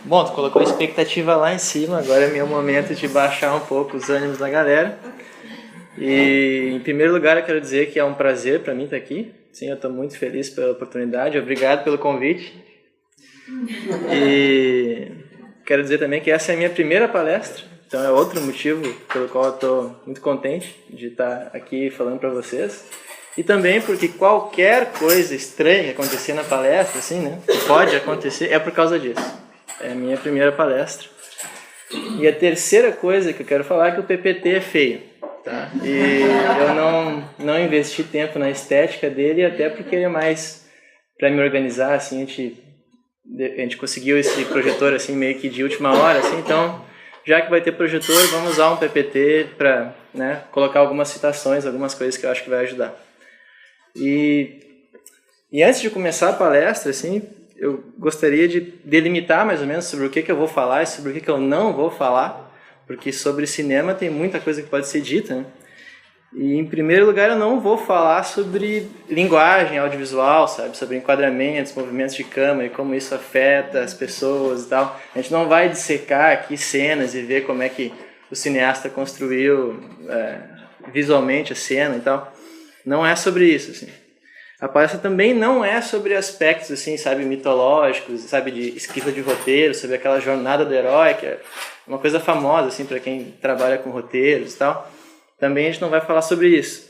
Bom, tu colocou a expectativa lá em cima, agora é meu momento de baixar um pouco os ânimos da galera. E, em primeiro lugar, eu quero dizer que é um prazer para mim estar aqui. Sim, eu estou muito feliz pela oportunidade, obrigado pelo convite. E quero dizer também que essa é a minha primeira palestra, então é outro motivo pelo qual eu estou muito contente de estar aqui falando para vocês. E também porque qualquer coisa estranha que acontecer na palestra, assim, né, que pode acontecer, é por causa disso. É a minha primeira palestra. E a terceira coisa que eu quero falar é que o PPT é feio, tá? E eu não investi tempo na estética dele, até porque ele é mais para me organizar, assim, a gente conseguiu esse projetor assim meio que de última hora, assim, então já que vai ter projetor, vamos usar um PPT para, né, colocar algumas citações, algumas coisas que eu acho que vai ajudar. E antes de começar a palestra, assim, eu gostaria de delimitar mais ou menos sobre o que eu vou falar e sobre o que eu não vou falar, porque sobre cinema tem muita coisa que pode ser dita, né? E, em primeiro lugar, eu não vou falar sobre linguagem audiovisual, sabe? Sobre enquadramentos, movimentos de câmera e como isso afeta as pessoas e tal. A gente não vai dissecar aqui cenas e ver como é que o cineasta construiu visualmente a cena e tal. Não é sobre isso, assim. A palestra também não é sobre aspectos, assim, sabe, mitológicos, sabe, de escrita de roteiro, sobre aquela jornada do herói, que é uma coisa famosa, assim, para quem trabalha com roteiros e tal. Também a gente não vai falar sobre isso.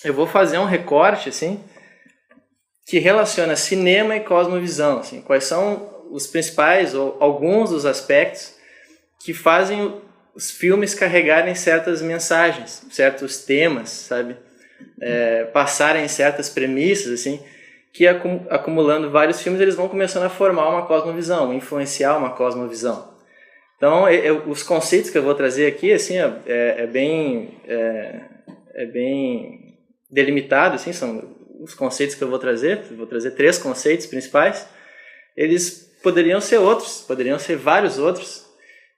Eu vou fazer um recorte, assim, que relaciona cinema e cosmovisão, assim, quais são os principais ou alguns dos aspectos que fazem os filmes carregarem certas mensagens, certos temas, sabe? Passarem certas premissas, assim, que acumulando vários filmes eles vão começando a formar uma cosmovisão, influenciar uma cosmovisão. Então, os conceitos que eu vou trazer aqui, assim, é bem delimitado, assim, são os conceitos que eu vou trazer 3 conceitos principais. Eles poderiam ser outros, poderiam ser vários outros,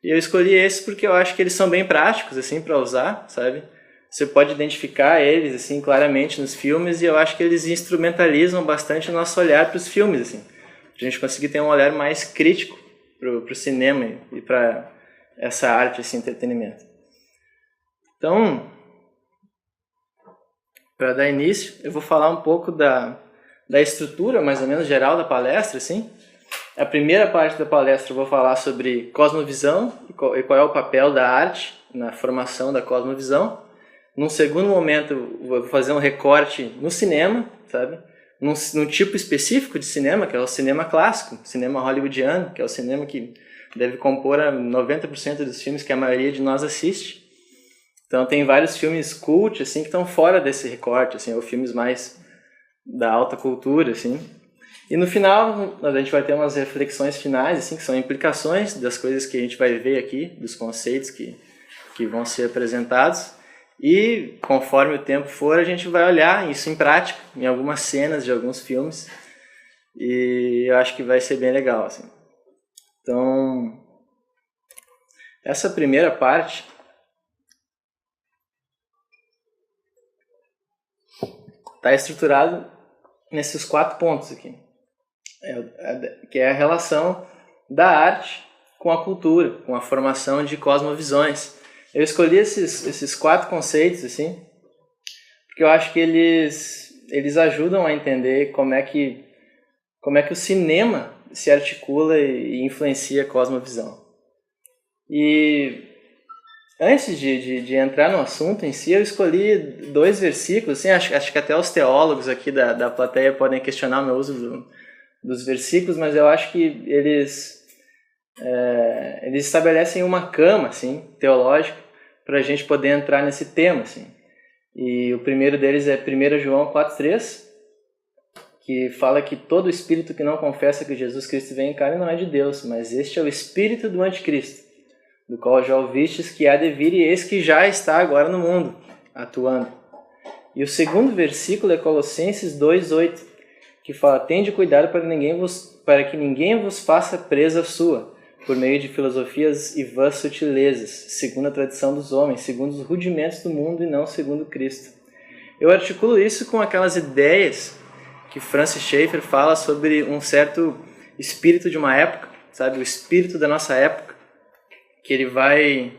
e eu escolhi esses porque eu acho que eles são bem práticos, assim, para usar, sabe? Você pode identificar eles, assim, claramente nos filmes, e eu acho que eles instrumentalizam bastante o nosso olhar para os filmes, assim, para a gente conseguir ter um olhar mais crítico para o cinema e para essa arte, esse entretenimento. Então, para dar início, eu vou falar um pouco da estrutura, mais ou menos, geral da palestra, assim. A primeira parte da palestra eu vou falar sobre cosmovisão e qual é o papel da arte na formação da cosmovisão. Num segundo momento, eu vou fazer um recorte no cinema, sabe? Num tipo específico de cinema, que é o cinema clássico, cinema hollywoodiano, que é o cinema que deve compor a 90% dos filmes que a maioria de nós assiste. Então tem vários filmes cult, assim, que estão fora desse recorte, assim, ou filmes mais da alta cultura, assim. E no final, a gente vai ter umas reflexões finais, assim, que são implicações das coisas que a gente vai ver aqui, dos conceitos que vão ser apresentados. E, conforme o tempo for, a gente vai olhar isso em prática, em algumas cenas de alguns filmes. E eu acho que vai ser bem legal, assim. Então, essa primeira parte está estruturada nesses 4 pontos aqui. Que é a relação da arte com a cultura, com a formação de cosmovisões. Eu escolhi esses 4 conceitos, assim, porque eu acho que eles ajudam a entender como é que o cinema se articula e influencia a cosmovisão. E antes de entrar no assunto em si, eu escolhi 2 versículos, assim, acho que até os teólogos aqui da plateia podem questionar o meu uso dos versículos, mas eu acho que eles estabelecem uma cama, assim, teológica, para a gente poder entrar nesse tema, assim. E o primeiro deles é 1 João 4,3, que fala que todo espírito que não confessa que Jesus Cristo vem em carne não é de Deus, mas este é o espírito do anticristo, do qual já ouvistes que há de vir e eis que já está agora no mundo, atuando. E o segundo versículo é Colossenses 2,8, que fala: tende cuidado para que ninguém vos faça presa sua, por meio de filosofias e vãs sutilezas, segundo a tradição dos homens, segundo os rudimentos do mundo e não segundo Cristo. Eu articulo isso com aquelas ideias que Francis Schaeffer fala sobre um certo espírito de uma época, sabe? O espírito da nossa época, que ele vai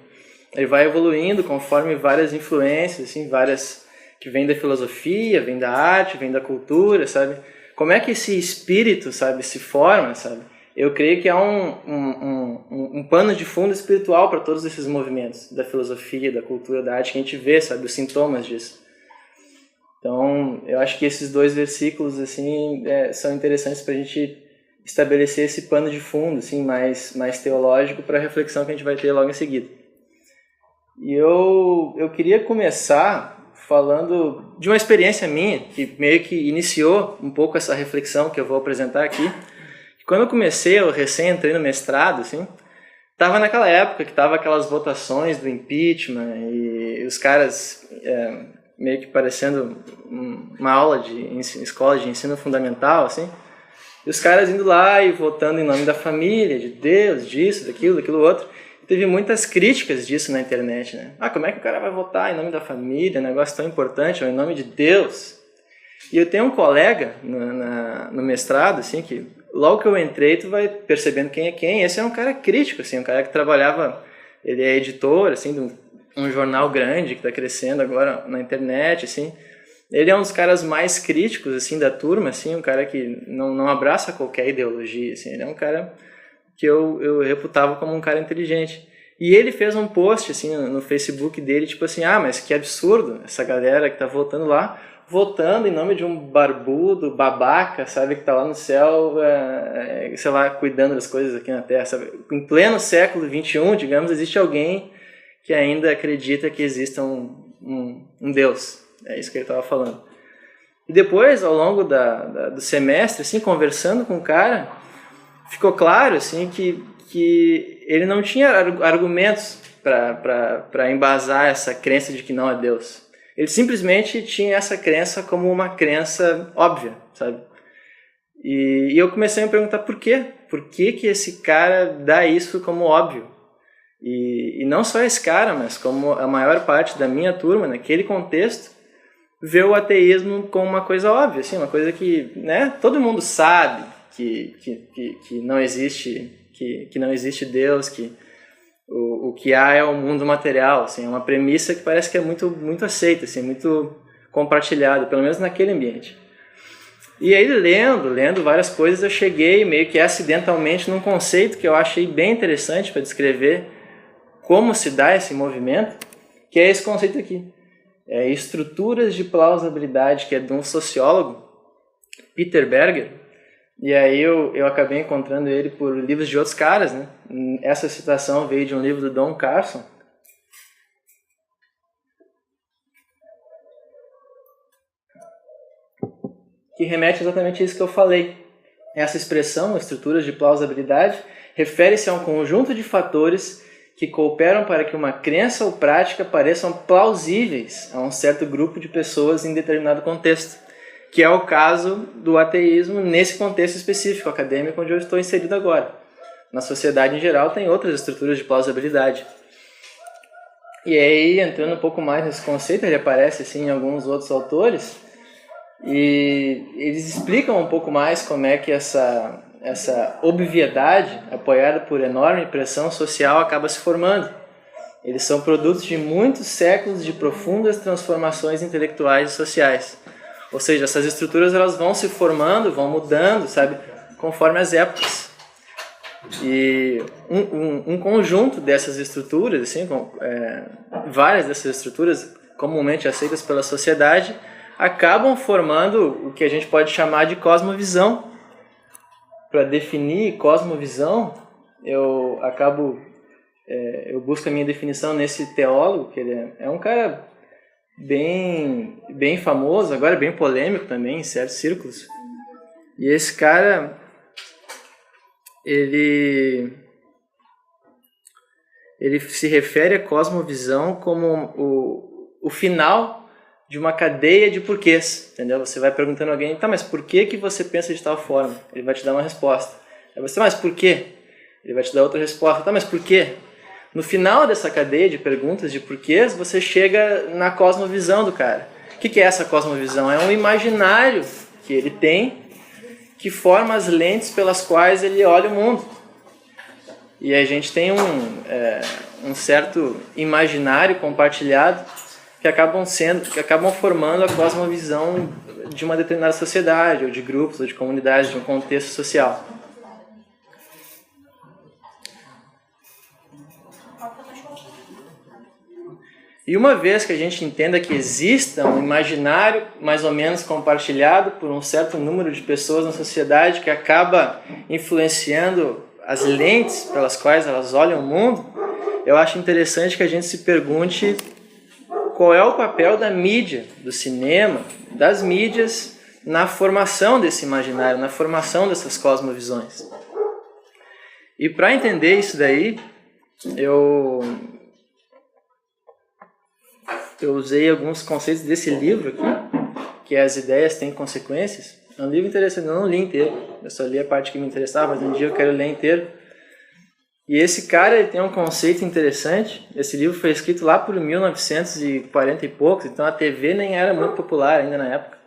evoluindo conforme várias influências, assim, várias que vêm da filosofia, vêm da arte, vêm da cultura, sabe? Como é que esse espírito, sabe, se forma, sabe? Eu creio que há um pano de fundo espiritual para todos esses movimentos da filosofia, da cultura, da arte, que a gente vê, sabe, os sintomas disso. Então, eu acho que esses 2 versículos, assim, são interessantes para a gente estabelecer esse pano de fundo, assim, mais teológico para a reflexão que a gente vai ter logo em seguida. E eu queria começar falando de uma experiência minha, que meio que iniciou um pouco essa reflexão que eu vou apresentar aqui. Quando eu comecei, eu recém entrei no mestrado, assim, estava naquela época que tava aquelas votações do impeachment e os caras meio que parecendo uma aula de escola de ensino fundamental, assim, e os caras indo lá e votando em nome da família, de Deus, disso, daquilo outro. Teve muitas críticas disso na internet, né? Como é que o cara vai votar em nome da família, um negócio tão importante, ou em nome de Deus? E eu tenho um colega no mestrado, assim, que logo que eu entrei, tu vai percebendo quem é quem. Esse é um cara crítico, assim, um cara que trabalhava, ele é editor, assim, de um jornal grande que está crescendo agora na internet, assim. Ele é um dos caras mais críticos, assim, da turma, assim, um cara que não abraça qualquer ideologia, assim. Ele é um cara que eu reputava como um cara inteligente. E ele fez um post, assim, no Facebook dele, tipo assim, mas que absurdo, essa galera que tá votando lá, votando em nome de um barbudo, babaca, sabe, que tá lá no céu, sei lá, cuidando das coisas aqui na Terra, sabe? Em pleno século XXI, digamos, existe alguém que ainda acredita que exista um Deus. É isso que ele estava falando. E depois, ao longo do semestre, assim, conversando com o cara, ficou claro, assim, que ele não tinha argumentos para embasar essa crença de que não é Deus. Ele simplesmente tinha essa crença como uma crença óbvia, sabe? E eu comecei a me perguntar por quê? Por que esse cara dá isso como óbvio? E não só esse cara, mas como a maior parte da minha turma, naquele contexto, vê o ateísmo como uma coisa óbvia, assim, uma coisa que, né, todo mundo sabe que não existe, que não existe Deus, que o que há é o mundo material, assim, é uma premissa que parece que é muito, muito aceita, assim, muito compartilhada, pelo menos naquele ambiente. E aí, lendo várias coisas, eu cheguei meio que acidentalmente num conceito que eu achei bem interessante para descrever como se dá esse movimento, que é esse conceito aqui. Estruturas de plausibilidade, que é de um sociólogo, Peter Berger. E aí eu acabei encontrando ele por livros de outros caras, né? Essa citação veio de um livro do Don Carson. Que remete exatamente a isso que eu falei. Essa expressão, estruturas de plausibilidade, refere-se a um conjunto de fatores que cooperam para que uma crença ou prática pareçam plausíveis a um certo grupo de pessoas em determinado contexto, que é o caso do ateísmo nesse contexto específico acadêmico onde eu estou inserido agora. Na sociedade em geral tem outras estruturas de plausibilidade. E aí, entrando um pouco mais nesse conceito, ele aparece assim, em alguns outros autores, e eles explicam um pouco mais como é que essa obviedade, apoiada por enorme pressão social, acaba se formando. Eles são produtos de muitos séculos de profundas transformações intelectuais e sociais. Ou seja, essas estruturas elas vão se formando, vão mudando, sabe, conforme as épocas. E um conjunto dessas estruturas, assim, várias dessas estruturas comumente aceitas pela sociedade, acabam formando o que a gente pode chamar de cosmovisão. Para definir cosmovisão, eu busco a minha definição nesse teólogo, que ele é um cara bem famoso, agora bem polêmico também em certos círculos. E esse cara, ele se refere à cosmovisão como o final de uma cadeia de porquês, entendeu? Você vai perguntando a alguém, mas por que você pensa de tal forma? Ele vai te dar uma resposta. Aí você, mas por quê? Ele vai te dar outra resposta. Mas por quê? No final dessa cadeia de perguntas de porquês, você chega na cosmovisão do cara. O que é essa cosmovisão? É um imaginário que ele tem, que forma as lentes pelas quais ele olha o mundo. E a gente tem um certo imaginário compartilhado que acabam formando a cosmovisão de uma determinada sociedade, ou de grupos, ou de comunidades, de um contexto social. E uma vez que a gente entenda que exista um imaginário mais ou menos compartilhado por um certo número de pessoas na sociedade que acaba influenciando as lentes pelas quais elas olham o mundo, eu acho interessante que a gente se pergunte qual é o papel da mídia, do cinema, das mídias na formação desse imaginário, na formação dessas cosmovisões. E para entender isso daí, eu usei alguns conceitos desse livro aqui, que é As Ideias Têm Consequências. É um livro interessante, eu não li inteiro, eu só li a parte que me interessava, mas um dia eu quero ler inteiro. E esse cara ele tem um conceito interessante. Esse livro foi escrito lá por 1940 e poucos, então a TV nem era muito popular ainda na época.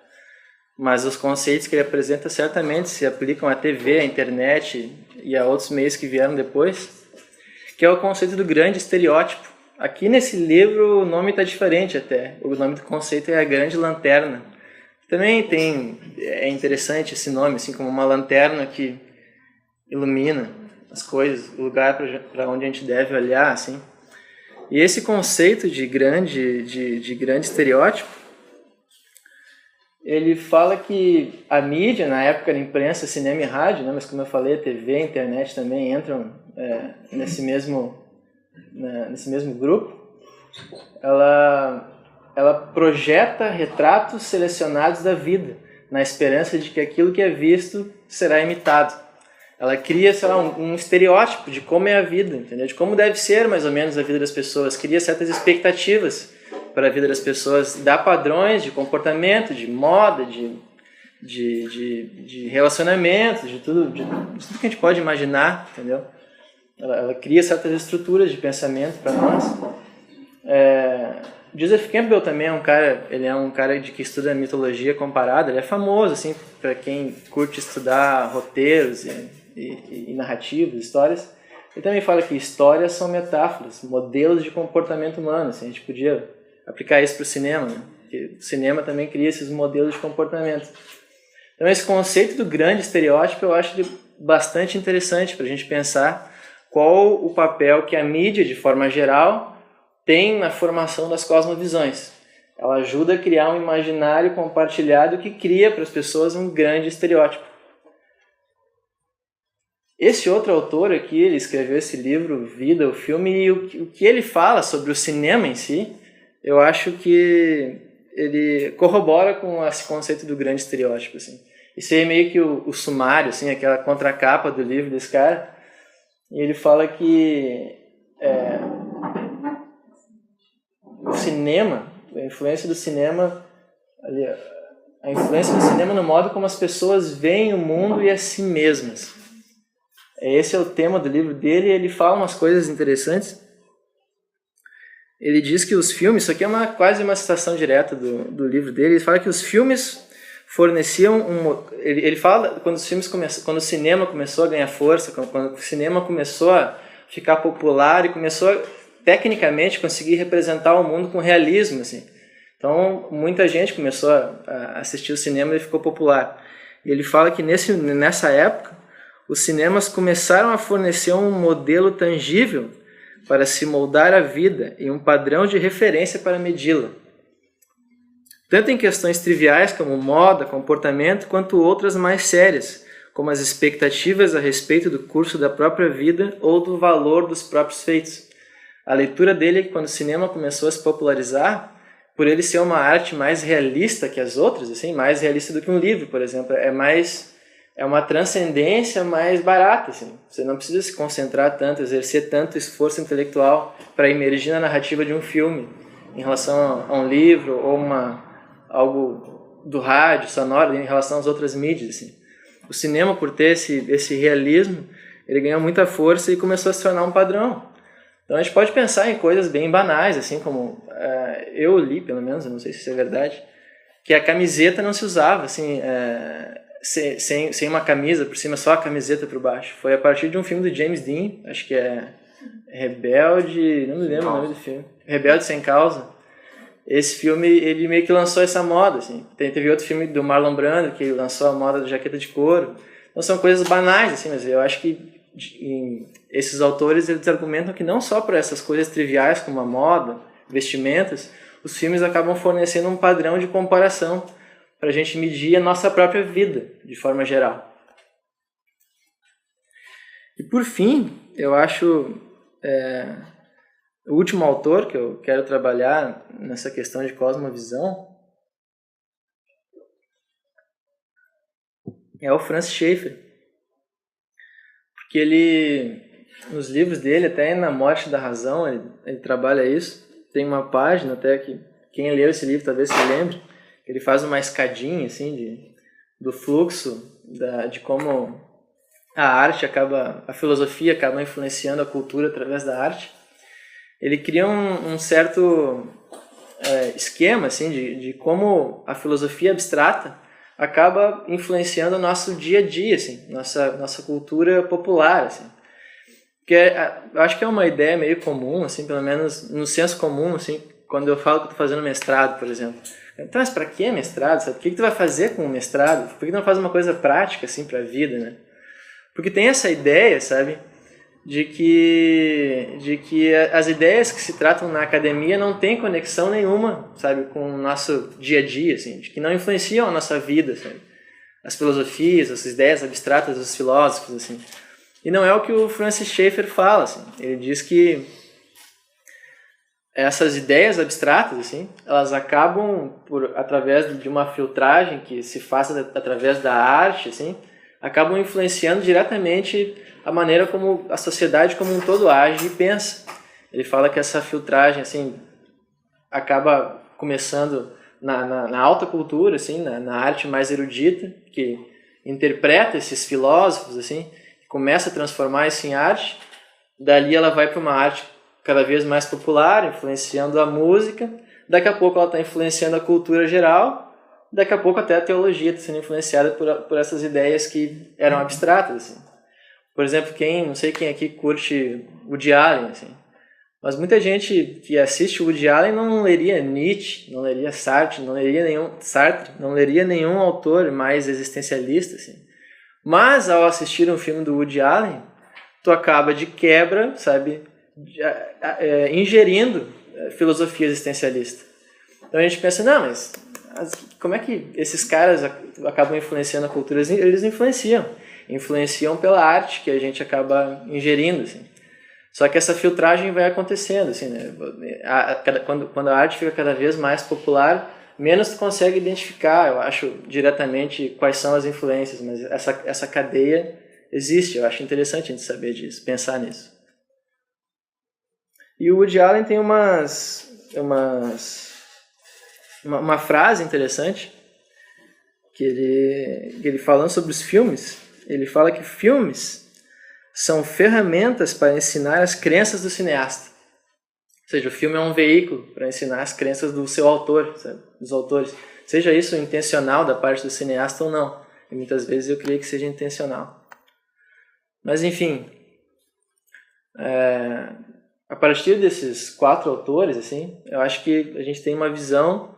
Mas os conceitos que ele apresenta certamente se aplicam à TV, à internet e a outros meios que vieram depois, que é o conceito do grande estereótipo. Aqui nesse livro o nome está diferente até. O nome do conceito é a grande lanterna. Também é interessante esse nome, assim como uma lanterna que ilumina as coisas, o lugar para onde a gente deve olhar, assim. E esse conceito de grande estereótipo, ele fala que a mídia, na época da imprensa, cinema e rádio, né, mas como eu falei, a TV e a internet também entram nesse mesmo grupo, ela projeta retratos selecionados da vida, na esperança de que aquilo que é visto será imitado. Ela cria, sei lá, um estereótipo de como é a vida, entendeu? De como deve ser mais ou menos a vida das pessoas, cria certas expectativas para a vida das pessoas, dá padrões de comportamento, de moda, de relacionamento, de tudo que a gente pode imaginar, entendeu? Ela cria certas estruturas de pensamento para nós. Joseph Campbell também é um cara que estuda mitologia comparada. Ele é famoso assim para quem curte estudar roteiros e narrativas, histórias. Ele também fala que histórias são metáforas, modelos de comportamento humano. Assim, a gente podia aplicar isso para o cinema, né? Porque o cinema também cria esses modelos de comportamento. Então esse conceito do grande estereótipo eu acho bastante interessante para a gente pensar qual o papel que a mídia, de forma geral, tem na formação das cosmovisões. Ela ajuda a criar um imaginário compartilhado que cria para as pessoas um grande estereótipo. Esse outro autor aqui, ele escreveu esse livro, Vida, o filme, e o que ele fala sobre o cinema em si, eu acho que ele corrobora com esse conceito do grande estereótipo. Assim. Isso aí é meio que o sumário, assim, aquela contracapa do livro desse cara. E ele fala que o cinema, a influência do cinema no modo como as pessoas veem o mundo e a si mesmas. Esse é o tema do livro dele e ele fala umas coisas interessantes. Ele diz que os filmes, isso aqui é quase uma citação direta do livro dele, ele fala que os filmes forneciam ele fala quando o cinema começou a ganhar força, quando o cinema começou a ficar popular e começou a, tecnicamente, conseguir representar o mundo com realismo, assim. Então muita gente começou a assistir o cinema e ficou popular. E ele fala que nessa época os cinemas começaram a fornecer um modelo tangível para se moldar a vida e um padrão de referência para medi-la. Tanto em questões triviais como moda, comportamento, quanto outras mais sérias, como as expectativas a respeito do curso da própria vida ou do valor dos próprios feitos. A leitura dele é que quando o cinema começou a se popularizar, por ele ser uma arte mais realista que as outras, assim, mais realista do que um livro, por exemplo, é uma transcendência mais barata. Assim. Você não precisa se concentrar tanto, exercer tanto esforço intelectual para imergir na narrativa de um filme em relação a um livro ou algo do rádio, sonoro, em relação às outras mídias. Assim. O cinema, por ter esse realismo, ele ganhou muita força e começou a se tornar um padrão. Então a gente pode pensar em coisas bem banais, assim como eu li, pelo menos, eu não sei se isso é verdade, que a camiseta não se usava, assim, sem uma camisa por cima, só a camiseta por baixo. Foi a partir de um filme do James Dean, acho que é Rebelde, não me lembro o nome do filme, Rebelde Sem Causa. Esse filme, ele meio que lançou essa moda, assim. Teve outro filme do Marlon Brando, que lançou a moda da jaqueta de couro. Então são coisas banais, assim, mas eu acho que esses autores, eles argumentam que não só por essas coisas triviais como a moda, vestimentas, os filmes acabam fornecendo um padrão de comparação para a gente medir a nossa própria vida, de forma geral. E por fim, eu acho o último autor que eu quero trabalhar nessa questão de cosmovisão é o Francis Schaeffer. Porque ele, nos livros dele, até na Morte da Razão, ele trabalha isso. Tem uma página até que quem leu esse livro talvez se lembre, ele faz uma escadinha assim, do fluxo, de como a arte a filosofia acaba influenciando a cultura através da arte. Ele cria um certo esquema assim, de como a filosofia abstrata acaba influenciando o nosso dia a dia, assim, nossa cultura popular, assim. Porque eu acho que é uma ideia meio comum, assim, pelo menos no senso comum, assim, quando eu falo que estou fazendo mestrado, por exemplo. Então, mas para que mestrado? Sabe? O que tu vai fazer com o mestrado? Por que tu não faz uma coisa prática, assim, para a vida, né? Porque tem essa ideia, sabe, de que as ideias que se tratam na academia não têm conexão nenhuma, sabe, com o nosso dia a dia, assim, de que não influenciam a nossa vida, sabe? As filosofias, as ideias abstratas dos filósofos, assim. E não é o que o Francis Schaeffer fala, assim. Ele diz que essas ideias abstratas, assim, elas acabam através de uma filtragem que se faça através da arte, assim, acabam influenciando diretamente a maneira como a sociedade como um todo age e pensa. Ele fala que essa filtragem, assim, acaba começando na alta cultura, assim, na arte mais erudita, que interpreta esses filósofos, assim, começa a transformar isso em arte. Dali ela vai para uma arte cada vez mais popular, influenciando a música. Daqui a pouco ela está influenciando a cultura geral. Daqui a pouco até a teologia está sendo influenciada por essas ideias que eram abstratas, assim. Por exemplo, não sei quem aqui curte Woody Allen, assim. Mas muita gente que assiste Woody Allen não leria Nietzsche, não leria Sartre, não leria nenhum autor mais existencialista, assim. Mas ao assistir um filme do Woody Allen, tu acaba de quebra, sabe, ingerindo filosofia existencialista. Então a gente pensa, não, mas como é que esses caras acabam influenciando a cultura? Eles influenciam pela arte que a gente acaba ingerindo, assim. Só que essa filtragem vai acontecendo, assim, né? Quando a arte fica cada vez mais popular, menos tu consegue identificar, eu acho, diretamente quais são as influências, mas essa cadeia existe. Eu acho interessante a gente saber disso, pensar nisso. E o Woody Allen tem uma frase interessante, que ele falando sobre os filmes, ele fala que filmes são ferramentas para ensinar as crenças do cineasta. Ou seja, o filme é um veículo para ensinar as crenças do seu autor, sabe? Dos autores. Seja isso intencional da parte do cineasta ou não. E muitas vezes eu creio que seja intencional. Mas, enfim, a partir desses 4 autores, assim, eu acho que a gente tem uma visão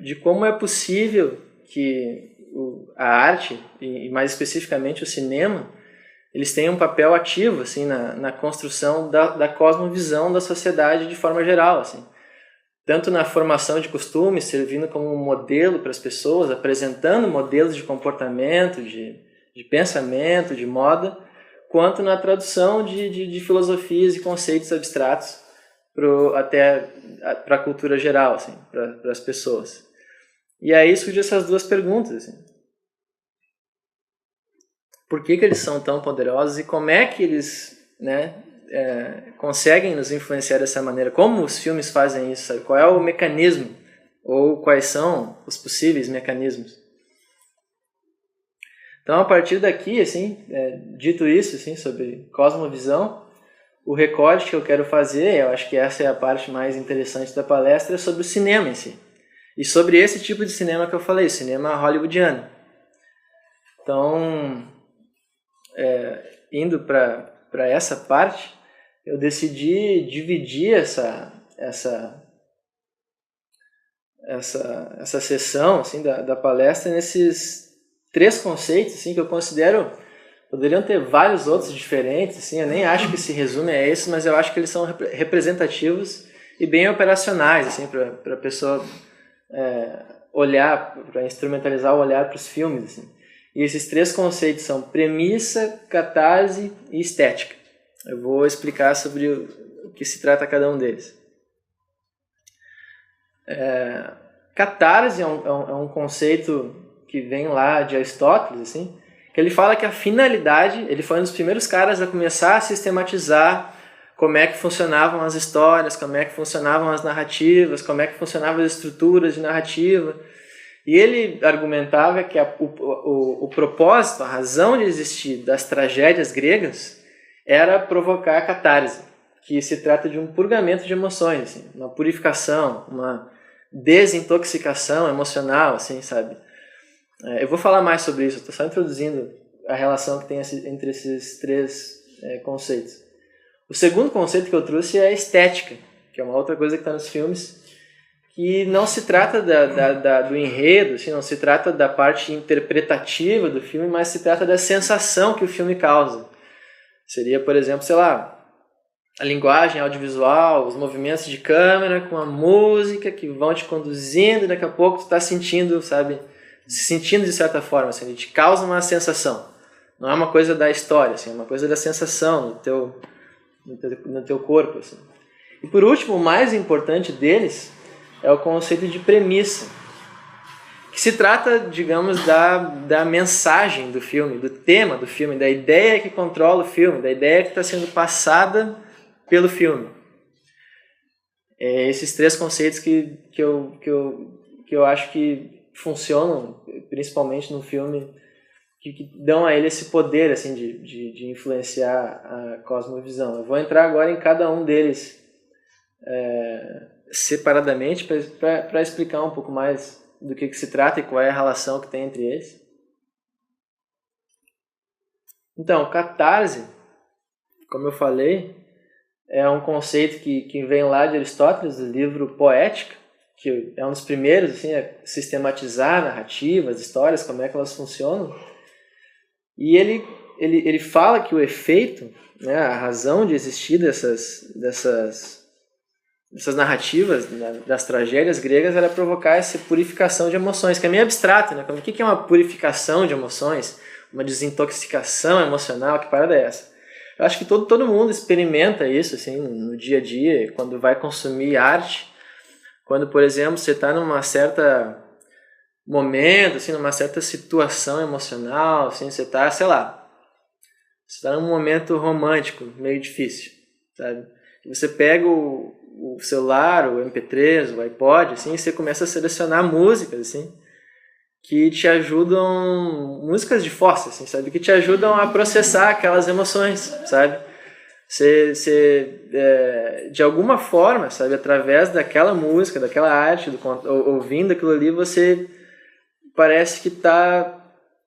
de como é possível que a arte, e mais especificamente o cinema, eles têm um papel ativo, assim, na construção da cosmovisão da sociedade de forma geral, assim. Tanto na formação de costumes, servindo como um modelo para as pessoas, apresentando modelos de comportamento, de pensamento, de moda, quanto na tradução de filosofias e conceitos abstratos até para a cultura geral, assim, para as pessoas. E aí surgem essas 2 perguntas, assim. Por que eles são tão poderosos e como é que eles, né, conseguem nos influenciar dessa maneira? Como os filmes fazem isso? Sabe? Qual é o mecanismo? Ou quais são os possíveis mecanismos? Então, a partir daqui, assim, dito isso, assim, sobre cosmovisão, o recorte que eu quero fazer, eu acho que essa é a parte mais interessante da palestra, é sobre o cinema em si. E sobre esse tipo de cinema que eu falei, cinema hollywoodiano. Então, indo para essa parte, eu decidi dividir essa sessão assim, da palestra nesses 3 conceitos assim, que eu considero, poderiam ter vários outros diferentes, assim, eu nem acho que se resume a esses, mas eu acho que eles são representativos e bem operacionais assim, para a pessoa olhar, para instrumentalizar o olhar para os filmes. Assim. E esses 3 conceitos são premissa, catarse e estética. Eu vou explicar sobre o que se trata cada um deles. Catarse é um conceito que vem lá de Aristóteles, assim, que ele fala que a finalidade, ele foi um dos primeiros caras a começar a sistematizar como é que funcionavam as histórias, como é que funcionavam as narrativas, como é que funcionavam as estruturas de narrativa. E ele argumentava que o propósito, a razão de existir das tragédias gregas era provocar a catarse, que se trata de um purgamento de emoções, assim, uma purificação, uma desintoxicação emocional, assim, sabe? Eu vou falar mais sobre isso, estou só introduzindo a relação que tem entre esses 3 conceitos. O segundo conceito que eu trouxe é a estética, que é uma outra coisa que está nos filmes, que não se trata do enredo, assim, não se trata da parte interpretativa do filme, mas se trata da sensação que o filme causa. Seria, por exemplo, sei lá, a linguagem audiovisual, os movimentos de câmera com a música que vão te conduzindo e daqui a pouco tu está sentindo, sabe, se sentindo de certa forma, assim, ele te causa uma sensação. Não é uma coisa da história, assim, é uma coisa da sensação no teu corpo. Assim. E por último, o mais importante deles é o conceito de premissa, que se trata, digamos, da mensagem do filme, do tema do filme, da ideia que controla o filme, da ideia que está sendo passada pelo filme. Esses 3 conceitos que eu acho que funcionam, principalmente no filme, que dão a ele esse poder assim, de influenciar a cosmovisão. Eu vou entrar agora em cada um deles separadamente para explicar um pouco mais do que se trata e qual é a relação que tem entre eles. Então, catarse, como eu falei, é um conceito que vem lá de Aristóteles, do livro Poética, que é um dos primeiros assim, a sistematizar narrativas, histórias, como é que elas funcionam. E ele fala que o efeito, né, a razão de existir dessas narrativas, das tragédias gregas, era provocar essa purificação de emoções, que é meio abstrato, né? O que é uma purificação de emoções? Uma desintoxicação emocional? Que parada é essa? Eu acho que todo mundo experimenta isso assim, no dia a dia, quando vai consumir arte. Quando, por exemplo, você está numa certa momento, assim, numa certa situação emocional, assim, você está, sei lá, você está num momento romântico, meio difícil, sabe? E você pega o celular, o MP3, o iPod, assim, e você começa a selecionar músicas, assim, que te ajudam, músicas de força, assim, sabe? Que te ajudam a processar aquelas emoções, sabe? De alguma forma, sabe, através daquela música, daquela arte, ouvindo aquilo ali, você parece que está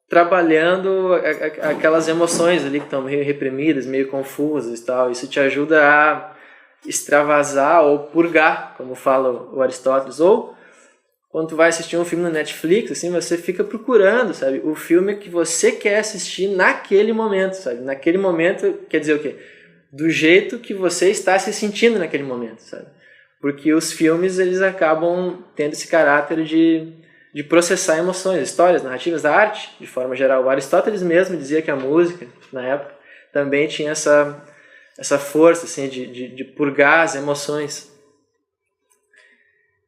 trabalhando aquelas emoções ali que estão meio reprimidas, meio confusas e tal. Isso te ajuda a extravasar ou purgar, como fala o Aristóteles. Ou quando tu vai assistir um filme no Netflix, assim, você fica procurando, sabe, o filme que você quer assistir naquele momento, sabe? Naquele momento, quer dizer o quê? Do jeito que você está se sentindo naquele momento, sabe? Porque os filmes, eles acabam tendo esse caráter de processar emoções, histórias, narrativas, a arte, de forma geral. O Aristóteles mesmo dizia que a música, na época, também tinha essa força assim, de purgar as emoções.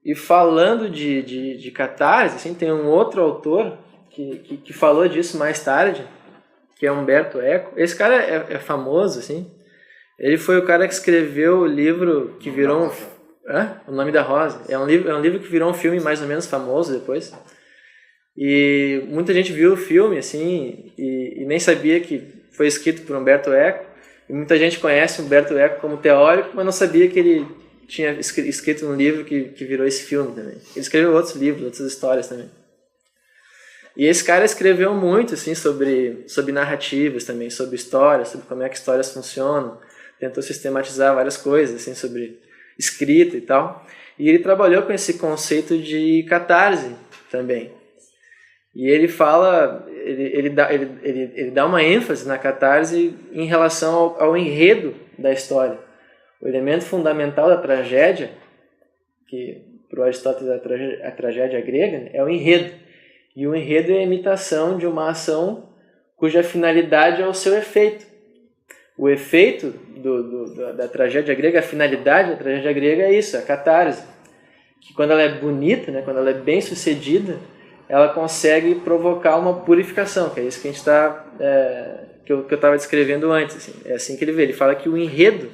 E falando de catarse, assim, tem um outro autor que falou disso mais tarde, que é Umberto Eco. Esse cara é famoso, assim. Ele foi o cara que escreveu o livro que virou O Nome da Rosa. É um livro que virou um filme mais ou menos famoso depois. E muita gente viu o filme assim e nem sabia que foi escrito por Umberto Eco. E muita gente conhece Umberto Eco como teórico, mas não sabia que ele tinha escrito um livro que virou esse filme também. Ele escreveu outros livros, outras histórias também. E esse cara escreveu muito assim, sobre narrativas também, sobre histórias, sobre como é que histórias funcionam. Tentou sistematizar várias coisas assim, sobre escrita e tal. E ele trabalhou com esse conceito de catarse também. E ele fala, ele dá uma ênfase na catarse em relação ao enredo da história. O elemento fundamental da tragédia, que para o Aristóteles a tragédia grega, né, é o enredo. E o enredo é a imitação de uma ação cuja finalidade é o seu efeito. O efeito da tragédia grega, a finalidade da tragédia grega é isso, a catarse. Que quando ela é bonita, né, quando ela é bem sucedida, ela consegue provocar uma purificação, que é isso que a gente que eu estava descrevendo antes. Assim. É assim que ele vê. Ele fala que o enredo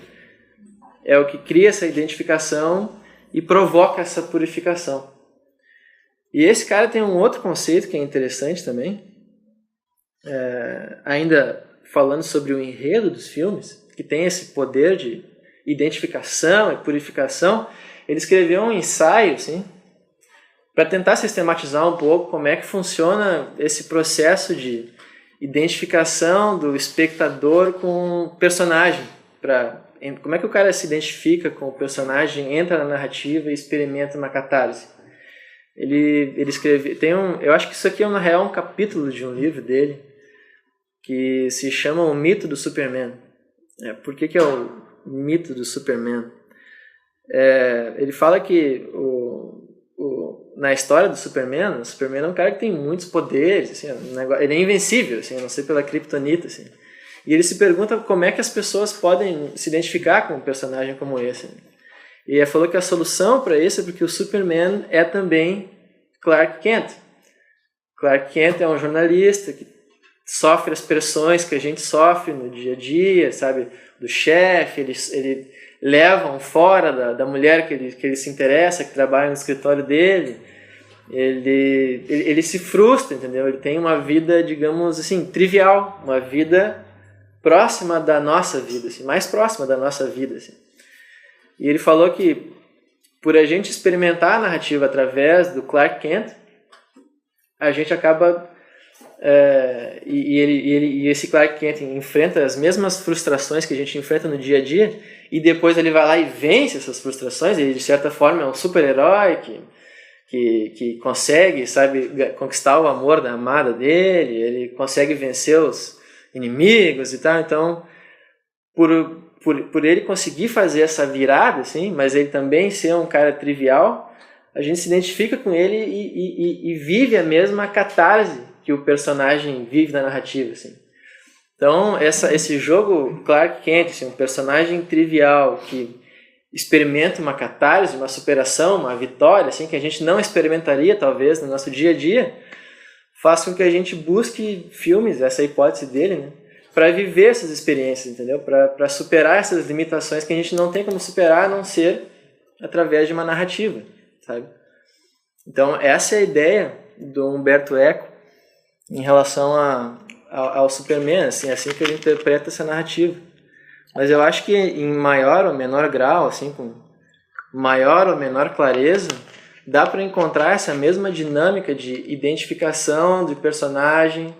é o que cria essa identificação e provoca essa purificação. E esse cara tem um outro conceito que é interessante também, ainda falando sobre o enredo dos filmes, que tem esse poder de identificação e purificação. Ele escreveu um ensaio, assim, para tentar sistematizar um pouco como é que funciona esse processo de identificação do espectador com o personagem. Como é que o cara se identifica com o personagem, entra na narrativa e experimenta uma catarse. Ele escreveu... eu acho que isso aqui é, na real, um capítulo de um livro dele, que se chama O Mito do Superman. Por que é o mito do Superman? Ele fala que na história do Superman, o Superman é um cara que tem muitos poderes, assim, ele é invencível, assim, a não ser pela Kryptonita. Assim. E ele se pergunta como é que as pessoas podem se identificar com um personagem como esse. E ele falou que a solução para isso é porque o Superman é também Clark Kent. Clark Kent é um jornalista que sofre as pressões que a gente sofre no dia a dia, sabe? Do chefe, ele levam fora da mulher que ele se interessa, que trabalha no escritório dele. Ele se frustra, entendeu? Ele tem uma vida, digamos assim, trivial, uma vida próxima da nossa vida, assim, mais próxima da nossa vida. Assim. E ele falou que por a gente experimentar a narrativa através do Clark Kent, a gente acaba... e esse Clark Kent enfrenta as mesmas frustrações que a gente enfrenta no dia a dia, e depois ele vai lá e vence essas frustrações. Ele, de certa forma, é um super-herói que consegue, sabe, conquistar o amor da amada dele, ele consegue vencer os inimigos e tal. Então, por ele conseguir fazer essa virada, assim, mas ele também ser um cara trivial, a gente se identifica com ele e vive a mesma catarse que o personagem vive na narrativa, assim. Então, esse jogo Clark Kent, assim, um personagem trivial que experimenta uma catarse, uma superação, uma vitória, assim, que a gente não experimentaria, talvez, no nosso dia a dia, faz com que a gente busque filmes, essa é a hipótese dele, né, para viver essas experiências, entendeu? Para superar essas limitações que a gente não tem como superar, a não ser através de uma narrativa, sabe? Então, essa é a ideia do Umberto Eco em relação ao Superman, assim que ele interpreta essa narrativa. Mas eu acho que em maior ou menor grau, assim, com maior ou menor clareza, dá para encontrar essa mesma dinâmica de identificação do personagem.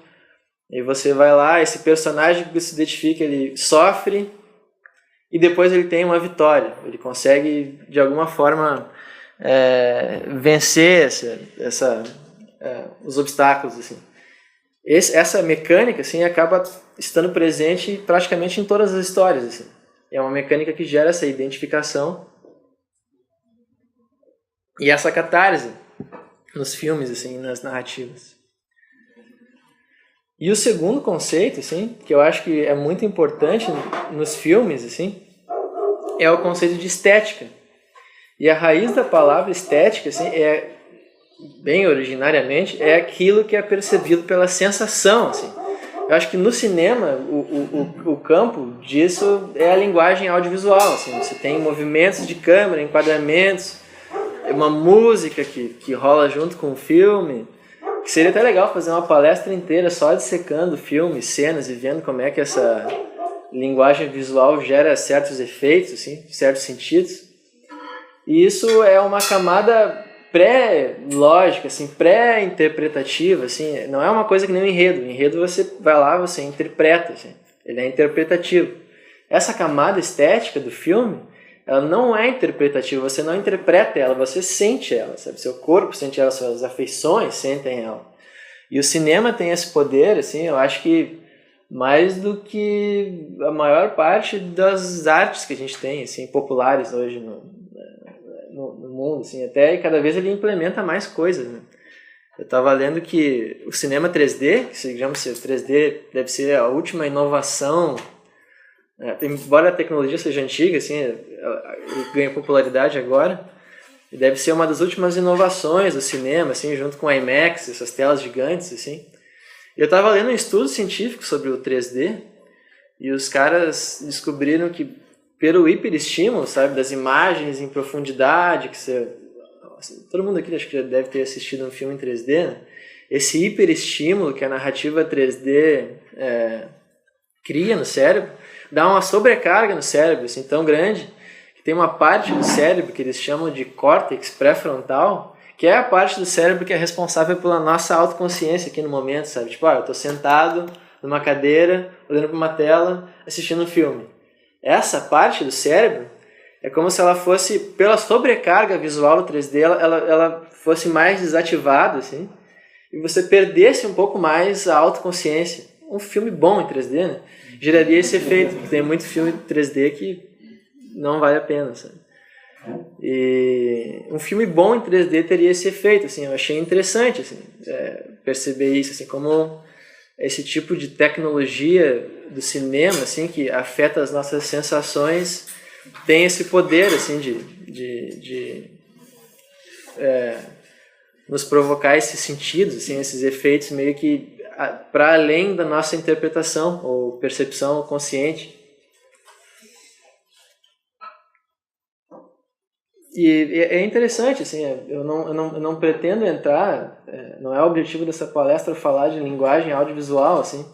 E você vai lá, esse personagem que se identifica, ele sofre e depois ele tem uma vitória. Ele consegue, de alguma forma, vencer os obstáculos, assim. Essa mecânica, assim, acaba estando presente praticamente em todas as histórias, assim. É uma mecânica que gera essa identificação e essa catarse nos filmes, assim, nas narrativas. E o segundo conceito, assim, que eu acho que é muito importante nos filmes, assim, é o conceito de estética. E a raiz da palavra estética, assim, bem originariamente, é aquilo que é percebido pela sensação, assim. Eu acho que no cinema, o campo disso é a linguagem audiovisual, assim. Você tem movimentos de câmera, enquadramentos, uma música que rola junto com o filme, que seria até legal fazer uma palestra inteira só dissecando filmes, cenas e vendo como é que essa linguagem visual gera certos efeitos, assim, certos sentidos. E isso é uma camada pré-lógica, assim, pré-interpretativa, assim, não é uma coisa que nem o enredo. O enredo você vai lá, você interpreta, assim, ele é interpretativo. Essa camada estética do filme, ela não é interpretativa, você não interpreta ela, você sente ela, sabe? Seu corpo sente ela, suas afeições sentem ela. E o cinema tem esse poder, assim, eu acho que mais do que a maior parte das artes que a gente tem, assim, populares hoje no mundo, assim, até cada vez ele implementa mais coisas, né? Eu estava lendo que o cinema 3D, que digamos, o 3D deve ser a última inovação, né? Embora a tecnologia seja antiga, assim, ele ganha popularidade agora, e deve ser uma das últimas inovações do cinema, assim, junto com a IMAX, essas telas gigantes, assim. Eu estava lendo um estudo científico sobre o 3D, e os caras descobriram que pelo hiperestímulo, sabe, das imagens em profundidade, que você, todo mundo aqui acho que já deve ter assistido um filme em 3D, né? Esse hiperestímulo que a narrativa 3D cria no cérebro, dá uma sobrecarga no cérebro, assim, tão grande, que tem uma parte do cérebro que eles chamam de córtex pré-frontal, que é a parte do cérebro que é responsável pela nossa autoconsciência aqui no momento, sabe? Tipo, eu estou sentado numa cadeira, olhando para uma tela, assistindo um filme. Essa parte do cérebro é como se ela fosse, pela sobrecarga visual do 3D, ela fosse mais desativada, assim, e você perdesse um pouco mais a autoconsciência. Um filme bom em 3D, né, geraria esse efeito, porque tem muito filme 3D que não vale a pena, sabe? E um filme bom em 3D teria esse efeito, assim, eu achei interessante, assim, perceber isso, assim, como esse tipo de tecnologia do cinema, assim, que afeta as nossas sensações, tem esse poder, assim, de nos provocar esses sentidos, assim, esses efeitos meio que para além da nossa interpretação ou percepção consciente. E é interessante, assim, eu não pretendo entrar, não é o objetivo dessa palestra falar de linguagem audiovisual, assim,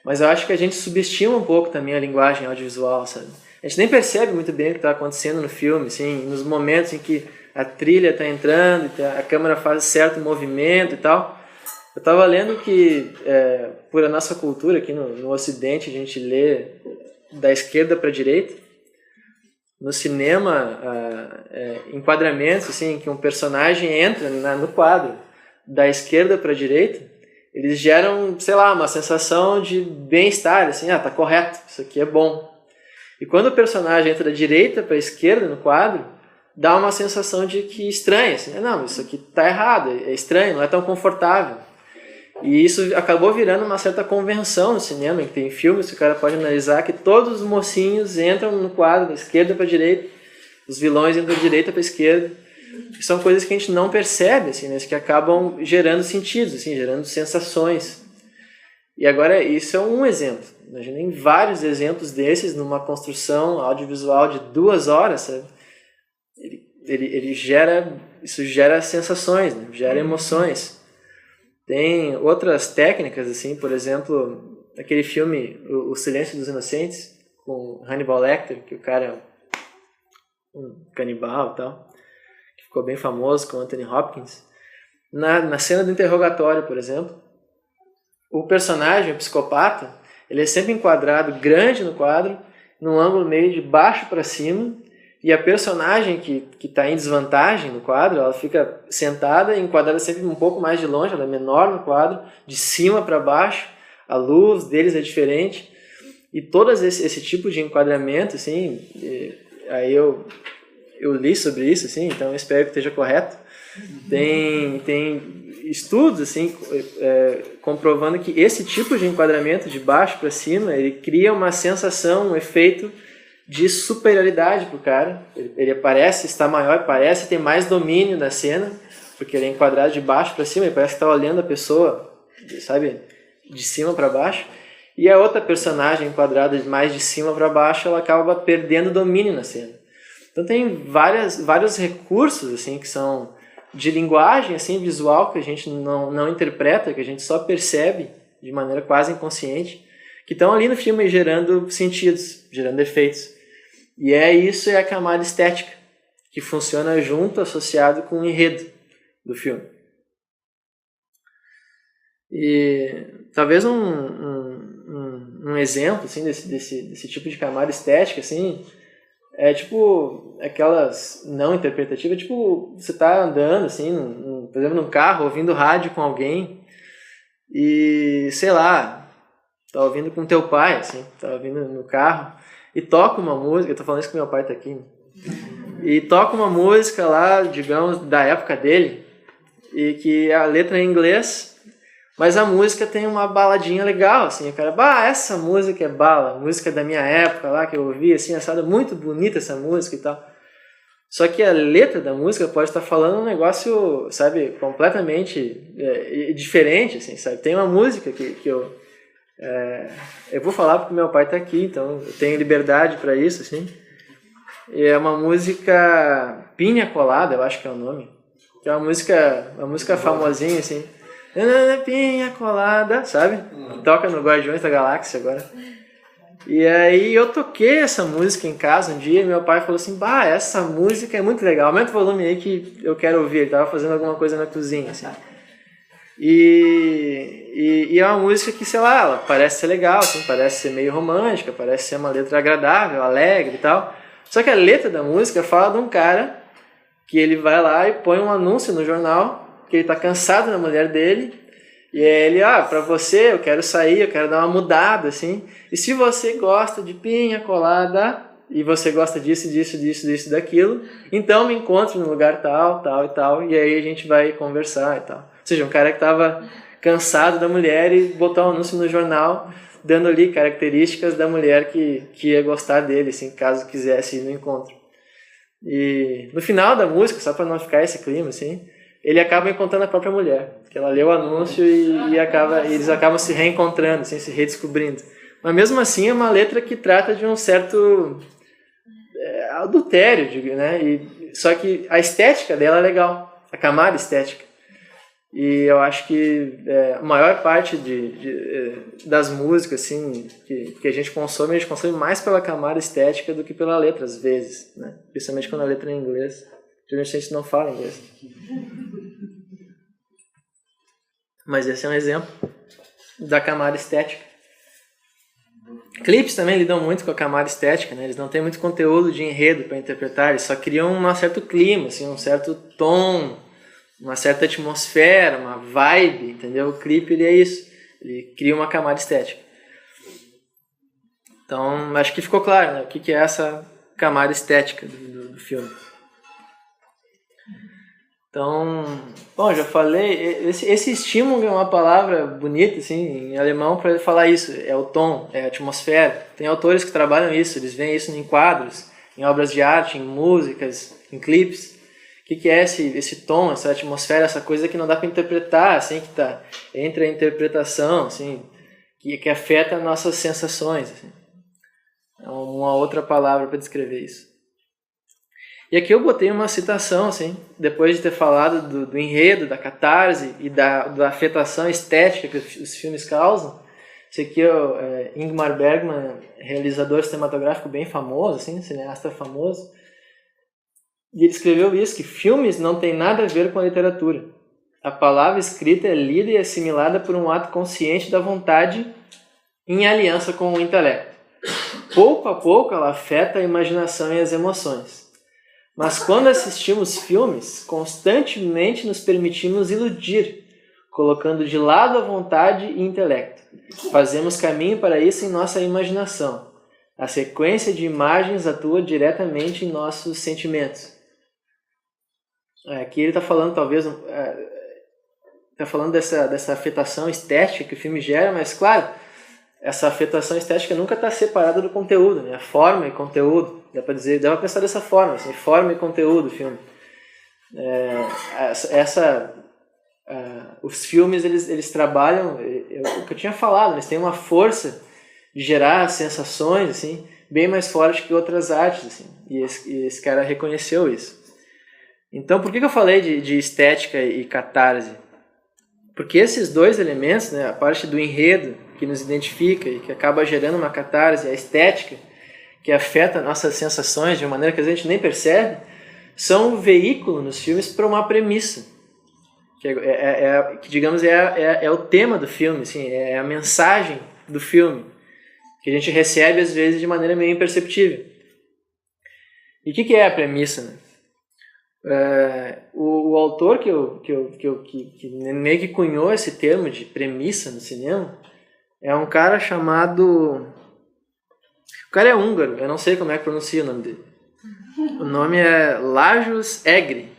mas eu acho que a gente subestima um pouco também a linguagem audiovisual, sabe? A gente nem percebe muito bem o que está acontecendo no filme, assim, nos momentos em que a trilha está entrando, a câmera faz certo movimento e tal. Eu estava lendo que, por a nossa cultura aqui no Ocidente, a gente lê da esquerda para a direita. No cinema, enquadramentos assim, em que um personagem entra no quadro da esquerda para a direita, eles geram, sei lá, uma sensação de bem-estar, assim, tá correto, isso aqui é bom. E quando o personagem entra da direita para a esquerda no quadro, dá uma sensação de que estranha, assim, não, isso aqui tá errado, é estranho, não é tão confortável. E isso acabou virando uma certa convenção no cinema, em que tem filmes que o cara pode analisar que todos os mocinhos entram no quadro da esquerda para a direita, os vilões entram da direita para a esquerda. E são coisas que a gente não percebe, assim, né, que acabam gerando sentidos, assim, gerando sensações. E agora, isso é um exemplo. Imaginem vários exemplos desses numa construção audiovisual de 2 horas, sabe? Isso gera sensações, né? Gera emoções. Tem outras técnicas, assim, por exemplo, aquele filme O Silêncio dos Inocentes, com Hannibal Lecter, que o cara é um canibal e tal, que ficou bem famoso com Anthony Hopkins. Na cena do interrogatório, por exemplo, o personagem, o psicopata, ele é sempre enquadrado grande no quadro, num ângulo meio de baixo para cima, e a personagem que está em desvantagem no quadro, ela fica sentada e enquadrada sempre um pouco mais de longe, ela é menor no quadro, de cima para baixo, a luz deles é diferente, e todo esse tipo de enquadramento, assim, aí eu li sobre isso, assim, então eu espero que esteja correto. Tem estudos assim, comprovando que esse tipo de enquadramento de baixo para cima, ele cria uma sensação, um efeito de superioridade para o cara. Ele parece estar maior, parece ter mais domínio da cena, porque ele é enquadrado de baixo para cima, ele parece estar olhando a pessoa, sabe, de cima para baixo. E a outra personagem enquadrada mais de cima para baixo, ela acaba perdendo domínio na cena. Então tem vários recursos assim que são de linguagem assim visual que a gente não interpreta, que a gente só percebe de maneira quase inconsciente, que estão ali no filme gerando sentidos, gerando efeitos. E isso é a camada estética, que funciona junto, associado com o enredo. do filme. E talvez um exemplo assim, desse tipo de camada estética assim, é tipo aquelas não interpretativas, tipo você tá andando assim, por exemplo, num carro, ouvindo rádio com alguém e, sei lá, tá ouvindo com teu pai, assim, tá ouvindo no carro e toca uma música, eu tô falando isso que meu pai tá aqui, né? E toca uma música lá, digamos, da época dele, e que a letra é em inglês, mas a música tem uma baladinha legal, assim, o cara, essa música é bala, música da minha época lá, que eu ouvi, assim, assada, muito bonita essa música e tal. Só que a letra da música pode estar falando um negócio, sabe, completamente diferente, assim, sabe? Tem uma música que eu vou falar porque meu pai está aqui, então eu tenho liberdade para isso, assim. E é uma música Pina Colada, eu acho que é o nome. Que é uma música famosinha, assim. Pina Colada, sabe? Toca no Guardiões da Galáxia agora. E aí eu toquei essa música em casa um dia e meu pai falou assim, essa música é muito legal, aumenta o volume aí que eu quero ouvir. Ele tava fazendo alguma coisa na cozinha, assim. E é uma música que, sei lá, ela parece ser legal, assim, parece ser meio romântica, parece ser uma letra agradável, alegre e tal. Só que a letra da música fala de um cara que ele vai lá e põe um anúncio no jornal que ele tá cansado da mulher dele. E aí ele, pra você, eu quero sair, eu quero dar uma mudada, assim. E se você gosta de pinha colada, e você gosta disso, daquilo, então me encontre no lugar tal, tal e tal, e aí a gente vai conversar e tal. Ou seja, um cara que estava cansado da mulher e botou um anúncio no jornal, dando ali características da mulher que ia gostar dele, assim, caso quisesse ir no encontro. E no final da música, só para não ficar esse clima, assim, ele acaba encontrando a própria mulher, que ela leu o anúncio e eles acabam se reencontrando, assim, se redescobrindo. Mas mesmo assim é uma letra que trata de um certo adultério, digo, né? Só que a estética dela é legal, a camada estética. E eu acho que a maior parte das músicas assim, que a gente consome mais pela camada estética do que pela letra, às vezes, né? Principalmente quando a letra é em inglês. Geralmente a gente não fala inglês. Mas esse é um exemplo da camada estética. Clipes também lidam muito com a camada estética, né? Eles não têm muito conteúdo de enredo para interpretar, eles só criam um certo clima, assim, um certo tom, uma certa atmosfera, uma vibe, entendeu? O clipe ele é isso, ele cria uma camada estética. Então, acho que ficou claro, né? O que é essa camada estética do filme. Então, bom, já falei, esse estímulo é uma palavra bonita, assim, em alemão para falar isso, é o tom, é a atmosfera. Tem autores que trabalham isso, eles veem isso em quadros, em obras de arte, em músicas, em clipes. O que é esse tom, essa atmosfera, essa coisa que não dá para interpretar, assim, que está entre a interpretação, assim, que afeta nossas sensações, assim. É uma outra palavra para descrever isso. E aqui eu botei uma citação, assim, depois de ter falado do enredo, da catarse e da afetação estética que os filmes causam. Esse aqui é o Ingmar Bergman, realizador cinematográfico bem famoso, assim, cineasta famoso. E ele escreveu isso, que filmes não têm nada a ver com a literatura. A palavra escrita é lida e assimilada por um ato consciente da vontade em aliança com o intelecto. Pouco a pouco ela afeta a imaginação e as emoções. Mas quando assistimos filmes, constantemente nos permitimos iludir, colocando de lado a vontade e intelecto. Fazemos caminho para isso em nossa imaginação. A sequência de imagens atua diretamente em nossos sentimentos. Aqui ele está falando, talvez, está falando dessa afetação estética que o filme gera, mas, claro, essa afetação estética nunca está separada do conteúdo, né? Forma e conteúdo, dá para pensar dessa forma, assim, forma e conteúdo do filme. Os filmes eles trabalham, o que eu tinha falado, eles têm uma força de gerar sensações assim, bem mais forte que outras artes, assim, e esse cara reconheceu isso. Então, por que eu falei de estética e catarse? Porque esses dois elementos, né, a parte do enredo, que nos identifica e que acaba gerando uma catarse, a estética, que afeta nossas sensações de uma maneira que a gente nem percebe, são um veículo nos filmes para uma premissa. que digamos, é o tema do filme, assim, é a mensagem do filme, que a gente recebe, às vezes, de maneira meio imperceptível. E o que é a premissa, né? O autor que meio que cunhou esse termo de premissa no cinema é um cara chamado... O cara é húngaro, eu não sei como é que pronuncia o nome dele. O nome é Lajos Egri.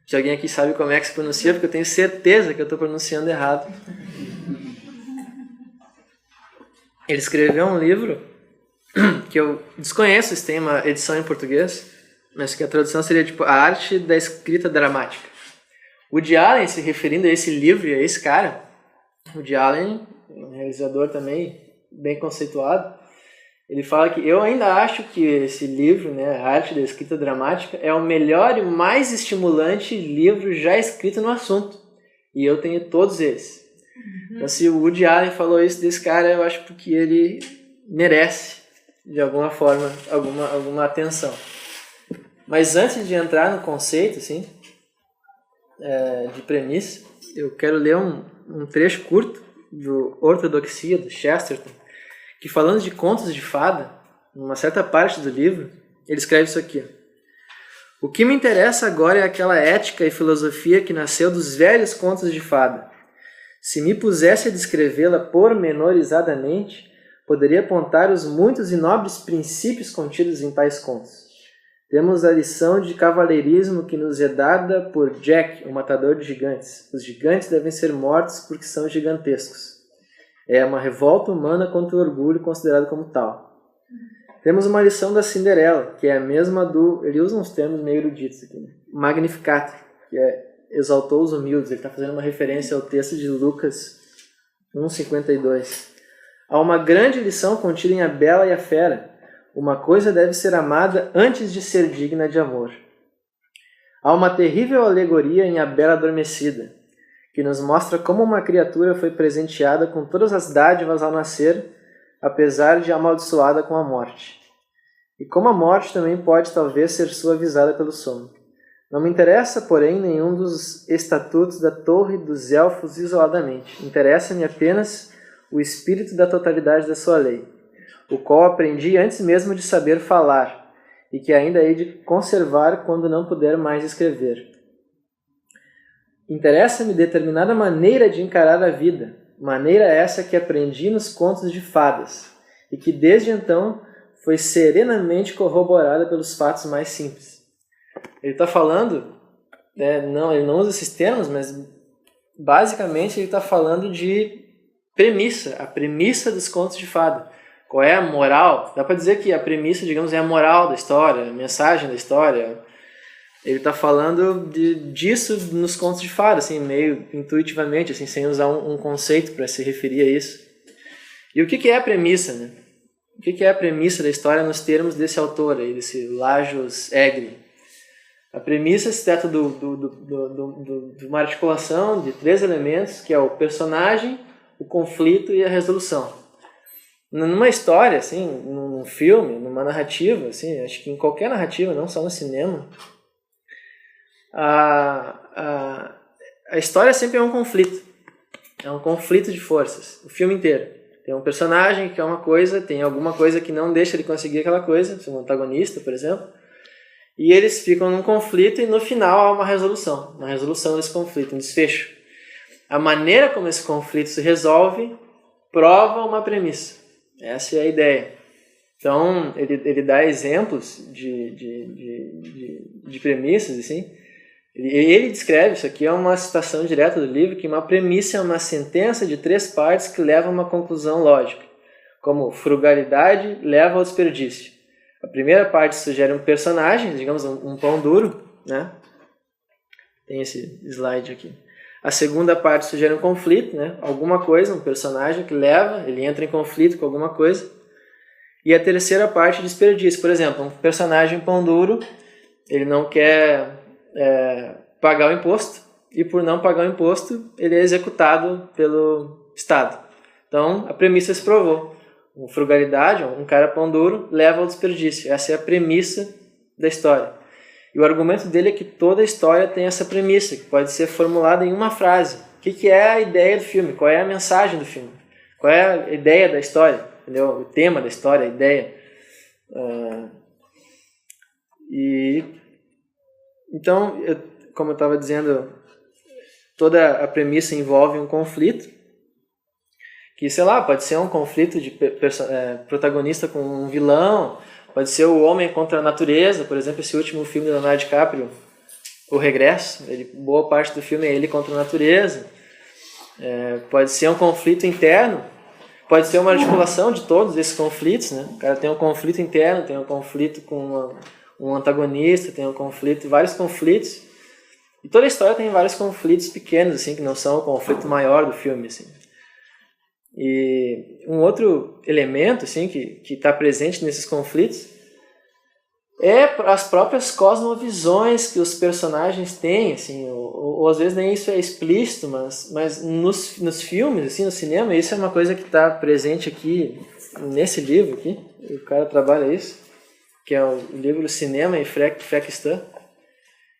Se alguém aqui sabe como é que se pronuncia, porque eu tenho certeza que eu estou pronunciando errado. Ele escreveu um livro que eu desconheço se tem uma edição em português, mas que a tradução seria tipo A Arte da Escrita Dramática. Woody Allen, se referindo a esse livro e a esse cara, Woody Allen, um realizador também bem conceituado, ele fala que eu ainda acho que esse livro, né, A Arte da Escrita Dramática, é o melhor e mais estimulante livro já escrito no assunto. E eu tenho todos eles. Então, se o Woody Allen falou isso desse cara, eu acho porque ele merece, de alguma forma, alguma atenção. Mas antes de entrar no conceito, assim, de premissa, eu quero ler um trecho curto do Ortodoxia, do Chesterton, que falando de contos de fada, numa certa parte do livro, ele escreve isso aqui. O que me interessa agora é aquela ética e filosofia que nasceu dos velhos contos de fada. Se me pusesse a descrevê-la pormenorizadamente, poderia apontar os muitos e nobres princípios contidos em tais contos. Temos a lição de cavalheirismo que nos é dada por Jack, o matador de gigantes. Os gigantes devem ser mortos porque são gigantescos. É uma revolta humana contra o orgulho considerado como tal. Temos uma lição da Cinderela, que é a mesma do... Ele usa uns termos meio eruditos aqui, né? Magnificat, que é exaltou os humildes. Ele está fazendo uma referência ao texto de Lucas 1,52. Há uma grande lição contida em A Bela e a Fera. Uma coisa deve ser amada antes de ser digna de amor. Há uma terrível alegoria em A Bela Adormecida, que nos mostra como uma criatura foi presenteada com todas as dádivas ao nascer, apesar de amaldiçoada com a morte. E como a morte também pode talvez ser suavizada pelo sono. Não me interessa, porém, nenhum dos estatutos da Torre dos Elfos isoladamente. Interessa-me apenas o espírito da totalidade da sua lei, o qual aprendi antes mesmo de saber falar, e que ainda hei de conservar quando não puder mais escrever. Interessa-me determinada maneira de encarar a vida, maneira essa que aprendi nos contos de fadas, e que desde então foi serenamente corroborada pelos fatos mais simples. Ele está falando, ele não usa esses termos, mas basicamente ele está falando de premissa, a premissa dos contos de fada. Qual é a moral? Dá para dizer que a premissa, digamos, é a moral da história, a mensagem da história. Ele está falando disso nos contos de fada, assim, meio intuitivamente, assim, sem usar um conceito para se referir a isso. E o que é a premissa, né? O que é a premissa da história nos termos desse autor aí, desse Lajos Egri? A premissa se trata de uma articulação de 3 elementos, que é o personagem, o conflito e a resolução. Numa história, assim, num filme, numa narrativa, assim, acho que em qualquer narrativa, não só no cinema, a história sempre é um conflito. É um conflito de forças, o filme inteiro. Tem um personagem que quer uma coisa, tem alguma coisa que não deixa ele conseguir aquela coisa, um antagonista, por exemplo, e eles ficam num conflito e no final há uma resolução desse conflito, um desfecho. A maneira como esse conflito se resolve prova uma premissa. Essa é a ideia. Então, ele dá exemplos de premissas, assim. Ele descreve, isso aqui é uma citação direta do livro, que uma premissa é uma sentença de 3 partes que leva a uma conclusão lógica, como frugalidade leva ao desperdício. A primeira parte sugere um personagem, digamos um pão duro, né? Tem esse slide aqui. A segunda parte sugere um conflito, né? Alguma coisa, um personagem que ele entra em conflito com alguma coisa. E a terceira parte, desperdício. Por exemplo, um personagem pão duro, ele não quer pagar o imposto, e por não pagar o imposto, ele é executado pelo Estado. Então, a premissa se provou. Uma frugalidade, um cara pão duro, leva ao desperdício. Essa é a premissa da história. E o argumento dele é que toda história tem essa premissa, que pode ser formulada em uma frase. O que é a ideia do filme? Qual é a mensagem do filme? Qual é a ideia da história? Entendeu? O tema da história, a ideia. Então, como eu estava dizendo, toda a premissa envolve um conflito, que, sei lá, pode ser um conflito de protagonista com um vilão, pode ser o homem contra a natureza, por exemplo, esse último filme do Leonardo DiCaprio, O Regresso, boa parte do filme é ele contra a natureza. Pode ser um conflito interno, pode ser uma articulação de todos esses conflitos, né? O cara tem um conflito interno, tem um conflito com um antagonista, tem um conflito, vários conflitos. E toda a história tem vários conflitos pequenos, assim, que não são o conflito maior do filme, assim. E um outro elemento, assim, que está presente nesses conflitos é as próprias cosmovisões que os personagens têm, assim, ou às vezes nem isso é explícito, mas nos filmes, assim, no cinema, isso é uma coisa que está presente aqui nesse livro aqui. O cara trabalha isso, que é o livro Cinema e Frankenstein,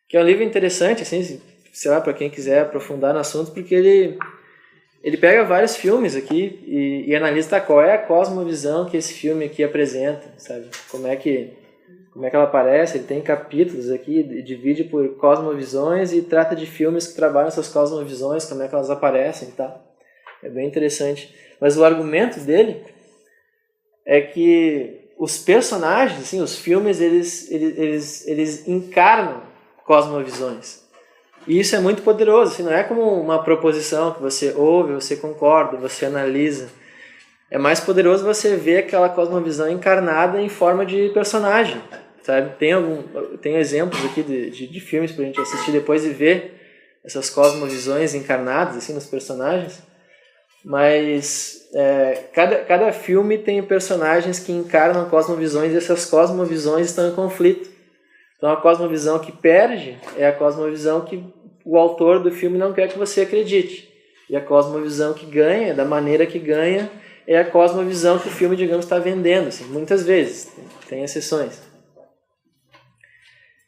que é um livro interessante, assim, sei lá, para quem quiser aprofundar no assunto, porque ele pega vários filmes aqui e analisa qual é a cosmovisão que esse filme aqui apresenta, sabe? Como é que ela aparece. Ele tem capítulos aqui, divide por cosmovisões e trata de filmes que trabalham essas cosmovisões, como é que elas aparecem e tal. É bem interessante. Mas o argumento dele é que os personagens, assim, os filmes, eles encarnam cosmovisões. E isso é muito poderoso, assim, não é como uma proposição que você ouve, você concorda, você analisa. É mais poderoso você ver aquela cosmovisão encarnada em forma de personagem, sabe? Tem exemplos aqui de filmes pra gente assistir depois e ver essas cosmovisões encarnadas assim, nos personagens. Mas cada filme tem personagens que encarnam cosmovisões e essas cosmovisões estão em conflito. Então a cosmovisão que perde é a cosmovisão que o autor do filme não quer que você acredite. E a cosmovisão que ganha, da maneira que ganha, é a cosmovisão que o filme, digamos, está vendendo. Assim, muitas vezes, tem exceções.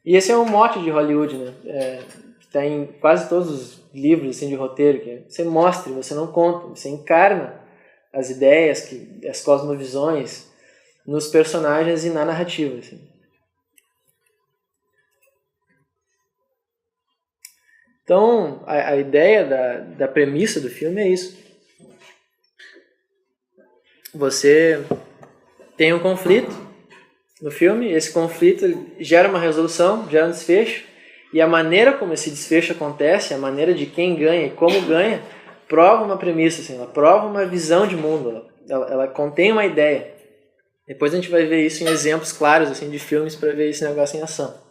E esse é um mote de Hollywood, né? Que está em quase todos os livros assim, de roteiro. Que você mostra, você não conta, você encarna as ideias, as cosmovisões nos personagens e na narrativa. Assim. Então, a ideia da premissa do filme é isso. Você tem um conflito no filme, esse conflito gera uma resolução, gera um desfecho, e a maneira como esse desfecho acontece, a maneira de quem ganha e como ganha, prova uma premissa, assim, ela prova uma visão de mundo, ela contém uma ideia. Depois a gente vai ver isso em exemplos claros assim, de filmes para ver esse negócio em ação.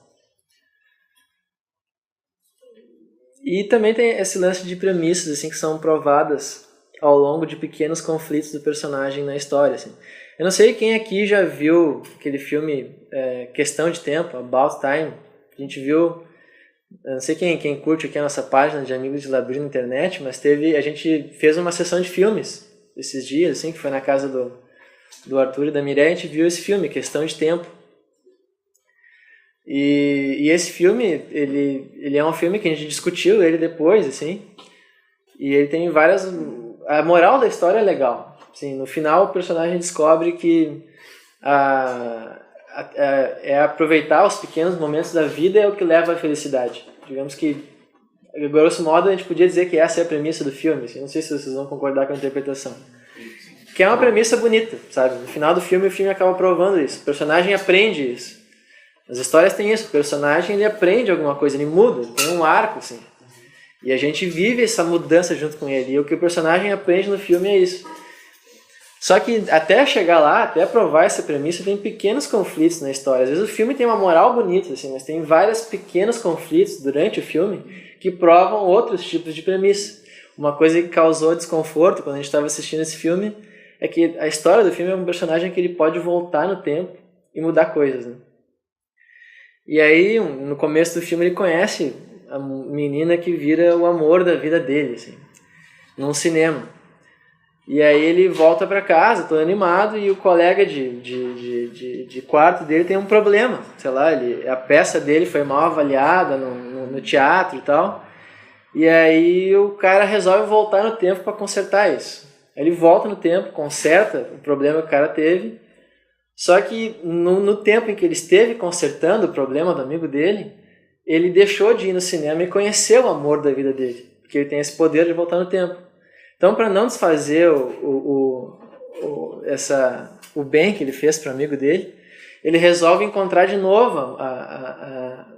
E também tem esse lance de premissas assim, que são provadas ao longo de pequenos conflitos do personagem na história. Assim. Eu não sei quem aqui já viu aquele filme Questão de Tempo, About Time. A gente viu, eu não sei quem curte aqui a nossa página de Amigos de Labri na internet, mas a gente fez uma sessão de filmes esses dias, assim, que foi na casa do Arthur e da Mireia. A gente viu esse filme, Questão de Tempo. E esse filme, ele é um filme que a gente discutiu ele depois, assim, e ele tem várias... A moral da história é legal. Assim, no final, o personagem descobre que aproveitar os pequenos momentos da vida é o que leva à felicidade. Digamos que, grosso modo, a gente podia dizer que essa é a premissa do filme. Assim, não sei se vocês vão concordar com a interpretação. Que é uma premissa bonita, sabe? No final do filme, o filme acaba provando isso. O personagem aprende isso. As histórias têm isso, o personagem ele aprende alguma coisa, ele muda, ele tem um arco, assim. E a gente vive essa mudança junto com ele. E o que o personagem aprende no filme é isso. Só que até chegar lá, até provar essa premissa, tem pequenos conflitos na história. Às vezes o filme tem uma moral bonita, assim, mas tem vários pequenos conflitos durante o filme que provam outros tipos de premissa. Uma coisa que causou desconforto quando a gente estava assistindo esse filme é que a história do filme é um personagem que ele pode voltar no tempo e mudar coisas, né? E aí, no começo do filme, ele conhece a menina que vira o amor da vida dele, assim, num cinema. E aí ele volta para casa, todo animado, e o colega de quarto dele tem um problema. Sei lá, a peça dele foi mal avaliada no teatro e tal. E aí o cara resolve voltar no tempo para consertar isso. Ele volta no tempo, conserta o problema que o cara teve. Só que no tempo em que ele esteve consertando o problema do amigo dele, ele deixou de ir no cinema e conhecer o amor da vida dele. Porque ele tem esse poder de voltar no tempo. Então, para não desfazer o bem que ele fez para o amigo dele, ele resolve encontrar de novo a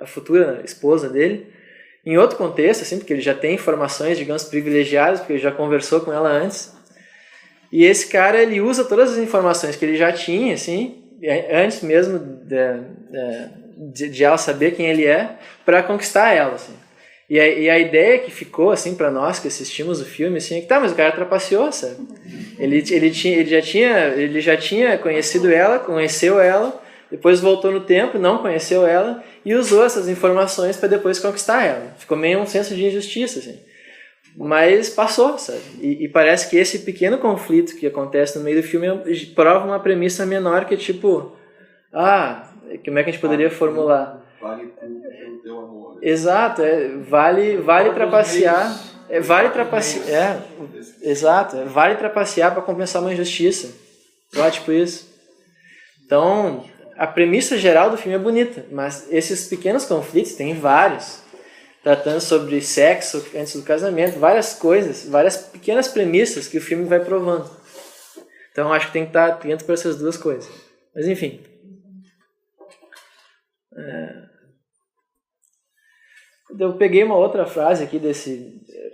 futura esposa dele, em outro contexto, assim, porque ele já tem informações, digamos, privilegiadas, porque ele já conversou com ela antes. E esse cara, ele usa todas as informações que ele já tinha, assim, antes mesmo de ela saber quem ele é, para conquistar ela, assim. E a ideia que ficou, assim, para nós que assistimos o filme, assim, é que mas o cara trapaceou, sabe? Ele já tinha conhecido ela, conheceu ela, depois voltou no tempo, não conheceu ela e usou essas informações para depois conquistar ela. Ficou meio um senso de injustiça, assim. Mas passou, sabe? E parece que esse pequeno conflito que acontece no meio do filme prova uma premissa menor que é tipo... como é que a gente poderia formular? Vale pelo teu amor. Exato, vale trapacear. Vale trapacear. Exato, vale trapacear para compensar uma injustiça. Tipo isso. Então, a premissa geral do filme é bonita, mas esses pequenos conflitos, tem vários, tratando sobre sexo antes do casamento, várias coisas, várias pequenas premissas que o filme vai provando. Então, acho que tem que estar atento para essas duas coisas. Mas, enfim. Eu peguei uma outra frase aqui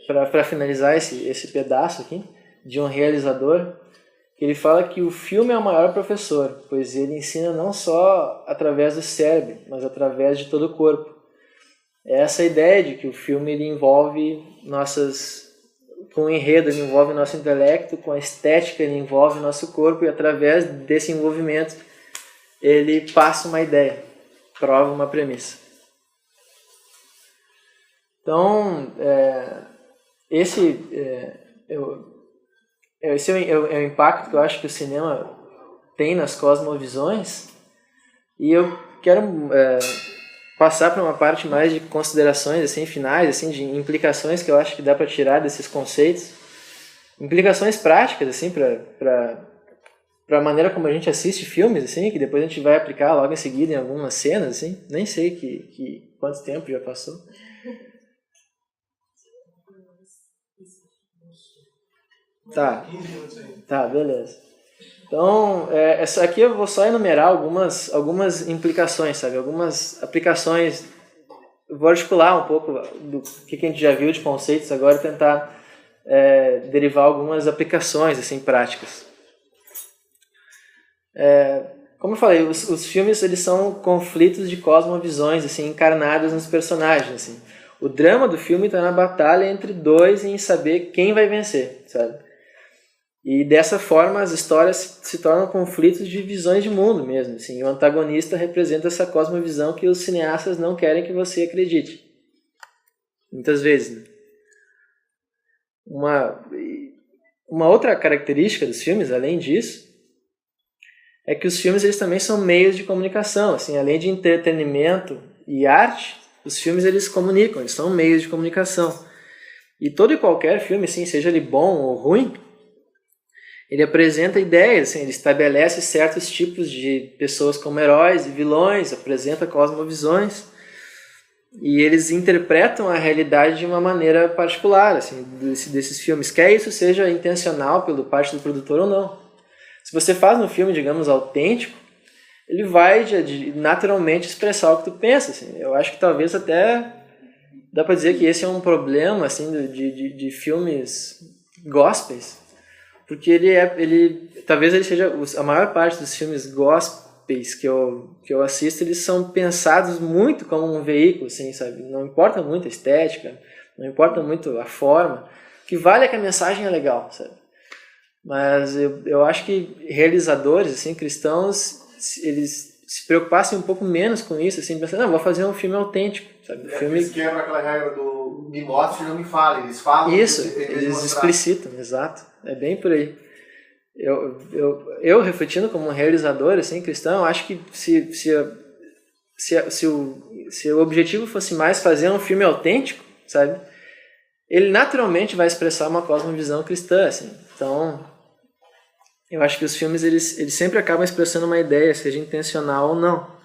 para finalizar esse pedaço aqui, de um realizador, que ele fala que o filme é o maior professor, pois ele ensina não só através do cérebro, mas através de todo o corpo. É essa ideia de que o filme ele envolve com o enredo ele envolve nosso intelecto, com a estética ele envolve nosso corpo, e através desse envolvimento ele passa uma ideia, prova uma premissa. Então, esse é o impacto que eu acho que o cinema tem nas cosmovisões, e eu quero passar para uma parte mais de considerações assim, finais, assim, de implicações que eu acho que dá para tirar desses conceitos, implicações práticas assim, para a maneira como a gente assiste filmes, assim, que depois a gente vai aplicar logo em seguida em algumas cenas, assim. Nem sei quanto tempo já passou. Tá, beleza. Então, essa aqui eu vou só enumerar algumas implicações, sabe? Algumas aplicações. Eu vou articular um pouco do que a gente já viu de conceitos agora e tentar derivar algumas aplicações assim, práticas. Como eu falei, os filmes eles são conflitos de cosmovisões assim, encarnadas nos personagens. Assim. O drama do filme está na batalha entre dois em saber quem vai vencer, sabe? E dessa forma as histórias se tornam conflitos de visões de mundo mesmo. Assim. E o antagonista representa essa cosmovisão que os cineastas não querem que você acredite. Muitas vezes. Né? Uma outra característica dos filmes, além disso, é que os filmes eles também são meios de comunicação. Assim, além de entretenimento e arte, os filmes eles comunicam, eles são meios de comunicação. E todo e qualquer filme, assim, seja ele bom ou ruim, ele apresenta ideias, assim, ele estabelece certos tipos de pessoas como heróis e vilões, apresenta cosmovisões, e eles interpretam a realidade de uma maneira particular, assim, desses filmes, quer isso seja intencional pela parte do produtor ou não. Se você faz um filme, digamos, autêntico, ele vai naturalmente expressar o que tu pensa. Assim. Eu acho que talvez até dá para dizer que esse é um problema assim, de filmes gospels, porque talvez ele seja a maior parte dos filmes gospels que eu assisto, eles são pensados muito como um veículo, assim, sabe? Não importa muito a estética, não importa muito a forma, o que vale é que a mensagem é legal, sabe? Mas eu acho que realizadores assim, cristãos, eles se preocupassem um pouco menos com isso, assim, pensando, não, vou fazer um filme autêntico, sabe? Eles quebram aquela regra do me mostre e não me fale. Eles falam. Isso, eles explicitam, exato. É bem por aí. Eu refletindo como um realizador assim, cristão, acho que se o objetivo fosse mais fazer um filme autêntico, sabe? Ele naturalmente vai expressar uma cosmovisão cristã, assim. Então, eu acho que os filmes eles sempre acabam expressando uma ideia, seja intencional ou não.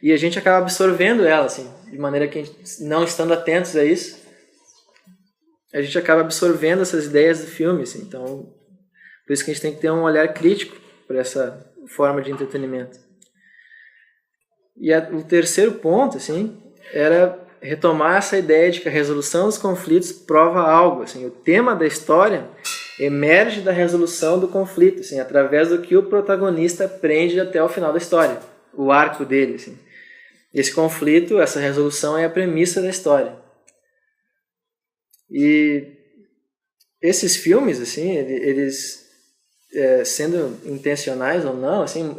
E a gente acaba absorvendo ela, assim, de maneira que, não estando atentos a isso, a gente acaba absorvendo essas ideias do filme, assim. Então, por isso que a gente tem que ter um olhar crítico para essa forma de entretenimento. E o terceiro ponto, assim, era retomar essa ideia de que a resolução dos conflitos prova algo, assim. O tema da história emerge da resolução do conflito, assim, através do que o protagonista aprende até o final da história, o arco dele, assim. Esse conflito, essa resolução é a premissa da história. E esses filmes, assim, eles sendo intencionais ou não, assim,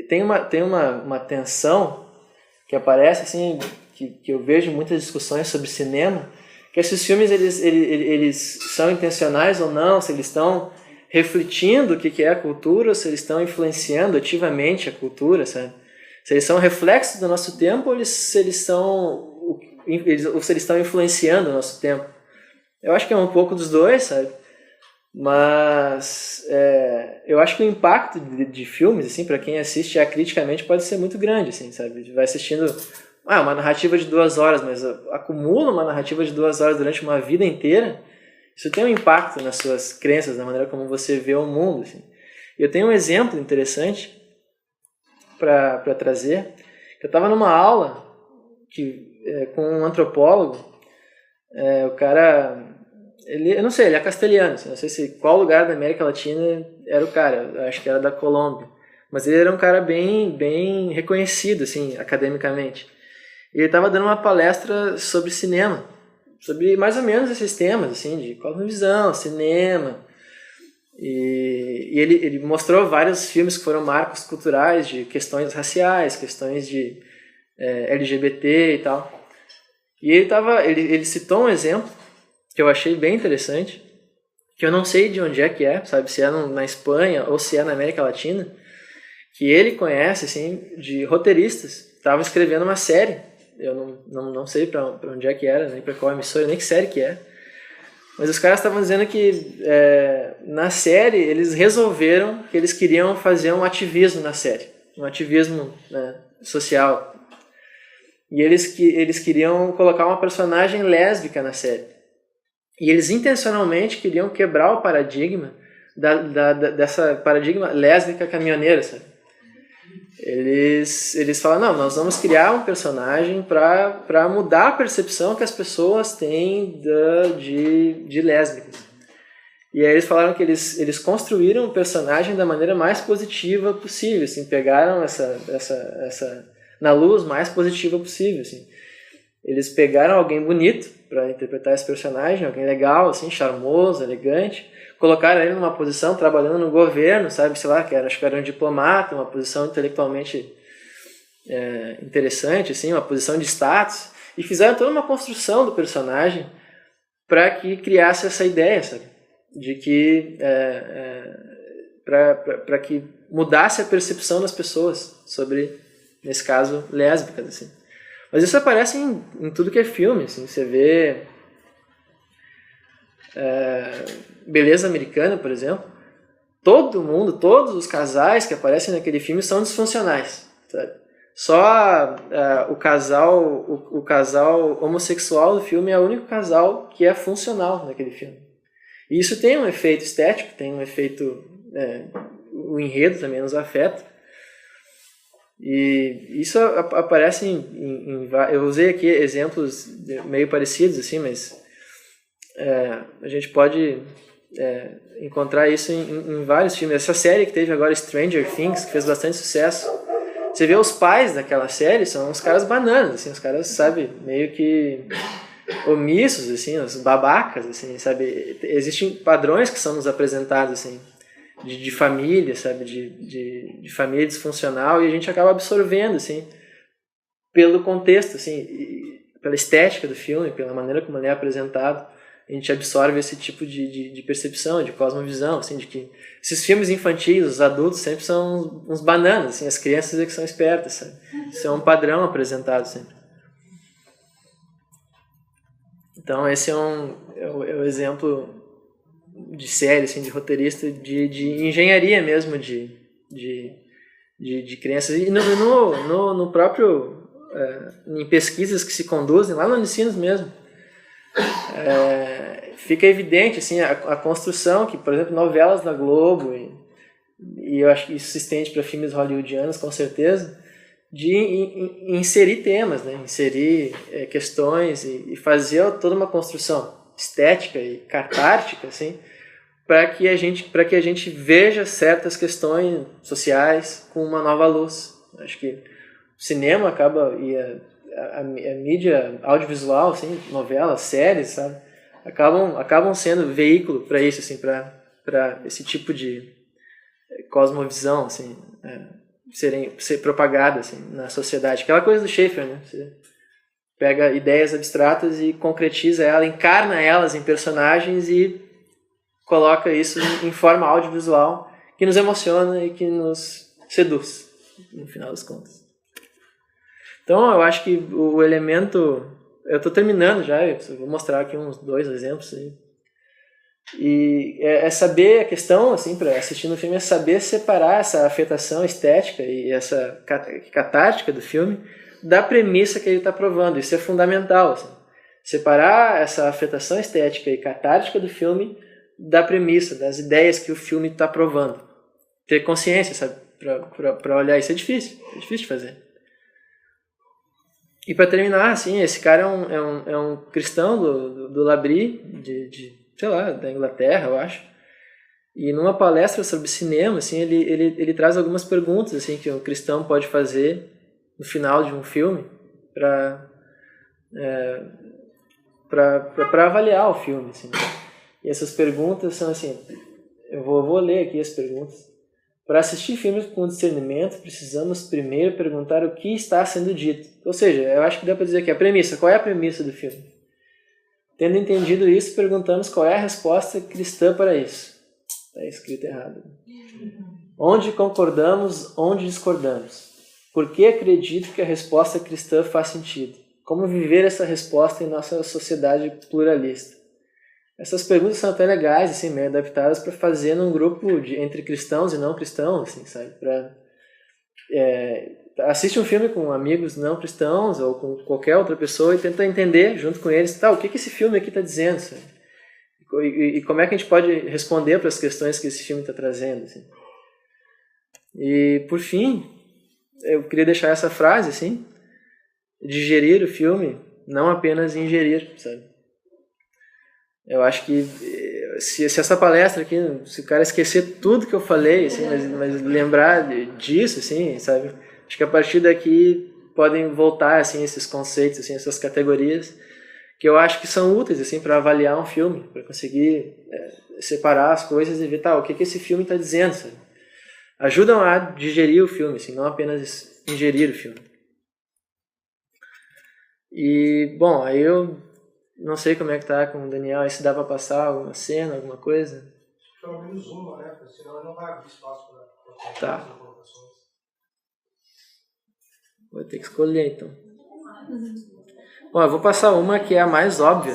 tem uma tensão que aparece, assim, que eu vejo em muitas discussões sobre cinema, que esses filmes eles são intencionais ou não, se eles estão refletindo o que é a cultura, ou se eles estão influenciando ativamente a cultura, sabe? Se eles são reflexos do nosso tempo ou se eles estão influenciando o nosso tempo. Eu acho que é um pouco dos dois, sabe? Mas eu acho que o impacto de filmes, assim, para quem assiste acriticamente, pode ser muito grande, assim, sabe? Vai assistindo uma narrativa de 2 horas, mas acumula uma narrativa de 2 horas durante uma vida inteira. Isso tem um impacto nas suas crenças, na maneira como você vê o mundo, assim. Eu tenho um exemplo interessante para trazer. Eu estava numa aula com um antropólogo. O cara, eu não sei, ele é castelhano, assim, não sei qual lugar da América Latina era o cara, eu acho que era da Colômbia, mas ele era um cara bem, bem reconhecido, assim, academicamente. E ele estava dando uma palestra sobre cinema, sobre mais ou menos esses temas, assim, de cosmovisão, cinema. E ele mostrou vários filmes que foram marcos culturais de questões raciais, questões de LGBT e tal. E ele citou um exemplo que eu achei bem interessante, que eu não sei de onde é que é, sabe, se é na Espanha ou se é na América Latina, que ele conhece, assim, de roteiristas, estavam escrevendo uma série. Eu não sei para onde é que era, nem para qual emissora, nem que série que é. Mas os caras estavam dizendo que na série eles resolveram que eles queriam fazer um ativismo na série, um ativismo, né, social. E eles queriam colocar uma personagem lésbica na série. E eles intencionalmente queriam quebrar o paradigma dessa paradigma lésbica caminhoneira, sabe? Eles falam, não, nós vamos criar um personagem para mudar a percepção que as pessoas têm de lésbicas. E aí eles falaram que eles construíram o personagem da maneira mais positiva possível, assim, pegaram essa na luz mais positiva possível, assim. Eles pegaram alguém bonito para interpretar esse personagem, alguém legal, assim, charmoso, elegante, colocaram ele numa posição trabalhando no governo, sabe, sei lá, acho que era um diplomata, uma posição intelectualmente interessante, assim, uma posição de status, e fizeram toda uma construção do personagem para que criasse essa ideia, sabe, de que para que mudasse a percepção das pessoas sobre, nesse caso, lésbicas, assim. Mas isso aparece em tudo que é filme, assim, você vê Beleza Americana, por exemplo, todos os casais que aparecem naquele filme são disfuncionais, sabe? Só o casal homossexual do filme é o único casal que é funcional naquele filme. E isso tem um efeito estético, tem um efeito, o enredo também nos afeta. E isso aparece eu usei aqui exemplos meio parecidos, assim, mas a gente pode encontrar isso em vários filmes. Essa série que teve agora, Stranger Things, que fez bastante sucesso, você vê os pais daquela série, são uns caras bananas, assim, os caras, sabe, meio que omissos, assim, os babacas, assim, sabe, existem padrões que são nos apresentados, assim, de família, sabe, de família disfuncional, e a gente acaba absorvendo, assim, pelo contexto, assim, pela estética do filme, pela maneira como ele é apresentado, a gente absorve esse tipo de percepção, de cosmovisão, assim, de que esses filmes infantis, os adultos sempre são uns bananas, assim, as crianças é que são espertas, sabe? Isso é um padrão apresentado sempre. Então esse é o exemplo de série, assim, de roteirista, de engenharia mesmo, de crianças. E no próprio, em pesquisas que se conduzem, lá no Unicinos mesmo, fica evidente assim, a construção que, por exemplo, novelas da Globo, e eu acho que isso se estende para filmes hollywoodianos, com certeza, de inserir temas, né? Inserir questões e fazer toda uma construção estética e catártica, assim, para que a gente veja certas questões sociais com uma nova luz. Acho que o cinema acaba, e a mídia audiovisual, assim, novelas, séries, sabe, acabam sendo veículo para isso, assim, para esse tipo de cosmovisão, assim, ser propagada, assim, na sociedade. Aquela coisa do Schaeffer, né? Você pega ideias abstratas e concretiza ela, encarna elas em personagens e coloca isso em forma audiovisual que nos emociona e que nos seduz, no final das contas. Então, eu acho que o elemento... Eu estou terminando já, eu vou mostrar aqui uns 2 exemplos aí. E é saber, a questão, assim, para assistir no filme, é saber separar essa afetação estética e essa catártica do filme da premissa que ele está provando. Isso é fundamental, assim. Separar essa afetação estética e catártica do filme da premissa, das ideias que o filme está provando. Ter consciência, sabe, para olhar isso é difícil de fazer. E para terminar, assim, esse cara é um cristão do L'Abri, sei lá, da Inglaterra, eu acho. E numa palestra sobre cinema, assim, ele traz algumas perguntas, assim, que um cristão pode fazer no final de um filme para avaliar o filme, assim. E essas perguntas são assim, eu vou ler aqui as perguntas. Para assistir filmes com discernimento, precisamos primeiro perguntar o que está sendo dito. Ou seja, eu acho que dá para dizer aqui a premissa. Qual é a premissa do filme? Tendo entendido isso, perguntamos qual é a resposta cristã para isso. Está escrito errado. Onde concordamos, onde discordamos? Por que acredito que a resposta cristã faz sentido? Como viver essa resposta em nossa sociedade pluralista? Essas perguntas são até legais, assim, meio adaptadas para fazer num grupo entre cristãos e não cristãos, assim, sabe? Assiste um filme com amigos não cristãos ou com qualquer outra pessoa e tenta entender junto com eles, o que esse filme aqui está dizendo, sabe? E como é que a gente pode responder para as questões que esse filme está trazendo, assim. E, por fim, eu queria deixar essa frase, assim, digerir o filme, não apenas ingerir, sabe? Eu acho que se essa palestra aqui, se o cara esquecer tudo que eu falei, assim, mas lembrar disso, assim, sabe? Acho que a partir daqui podem voltar, assim, esses conceitos, assim, essas categorias que eu acho que são úteis, assim, para avaliar um filme, para conseguir separar as coisas e ver, o que esse filme está dizendo, sabe? Ajudam a digerir o filme, assim, não apenas ingerir o filme. E, bom, aí eu não sei como é que tá com o Daniel, aí se dá para passar alguma cena, alguma coisa. Pelo menos uma, né? Porque senão ele não vai abrir espaço para tá. Vou ter que escolher, então. Bom, eu vou passar uma que é a mais óbvia.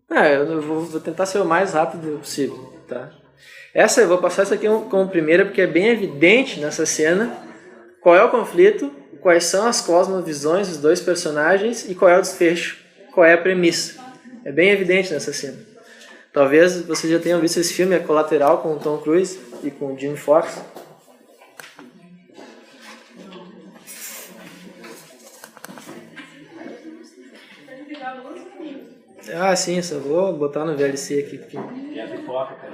Eu vou tentar ser o mais rápido possível, tá? Eu vou passar essa aqui como primeira, porque é bem evidente nessa cena qual é o conflito, quais são as cosmovisões dos dois personagens e qual é o desfecho, qual é a premissa. É bem evidente nessa cena. Talvez vocês já tenham visto esse filme, Colateral, com o Tom Cruise e com o Jim Fox. Sim, só vou botar no VLC aqui. Porque... E a pipoca, cara?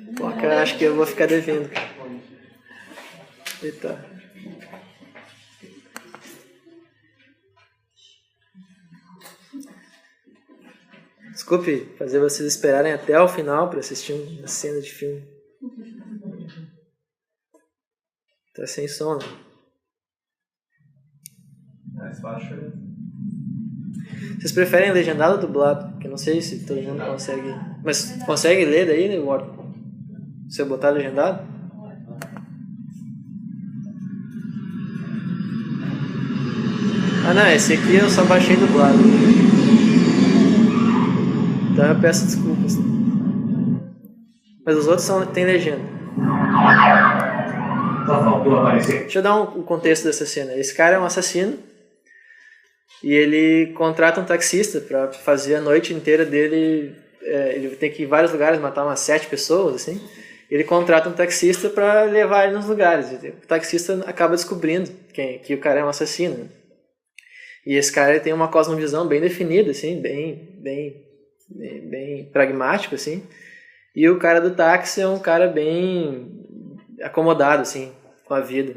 Pipoca, acho que eu vou ficar devendo. Eita. Desculpe fazer vocês esperarem até o final para assistir uma cena de filme. Tá sem som, né? Mais baixo aí. Vocês preferem legendado ou dublado? Porque eu não sei se todo mundo consegue... Mas consegue ler daí, né, Ward? Se eu botar legendado? Ah, não, esse aqui eu só baixei dublado. Então eu peço desculpas. Mas os outros tem legenda. Só faltou aparecer. Deixa eu dar um contexto dessa cena. Esse cara é um assassino e ele contrata um taxista para fazer a noite inteira dele. Ele tem que ir em vários lugares, matar umas 7 pessoas, assim. Ele contrata um taxista para levar ele nos lugares. O taxista acaba descobrindo que o cara é um assassino, né? E esse cara ele tem uma cosmovisão bem definida, assim, bem pragmático, assim. E o cara do táxi é um cara bem acomodado, assim, com a vida.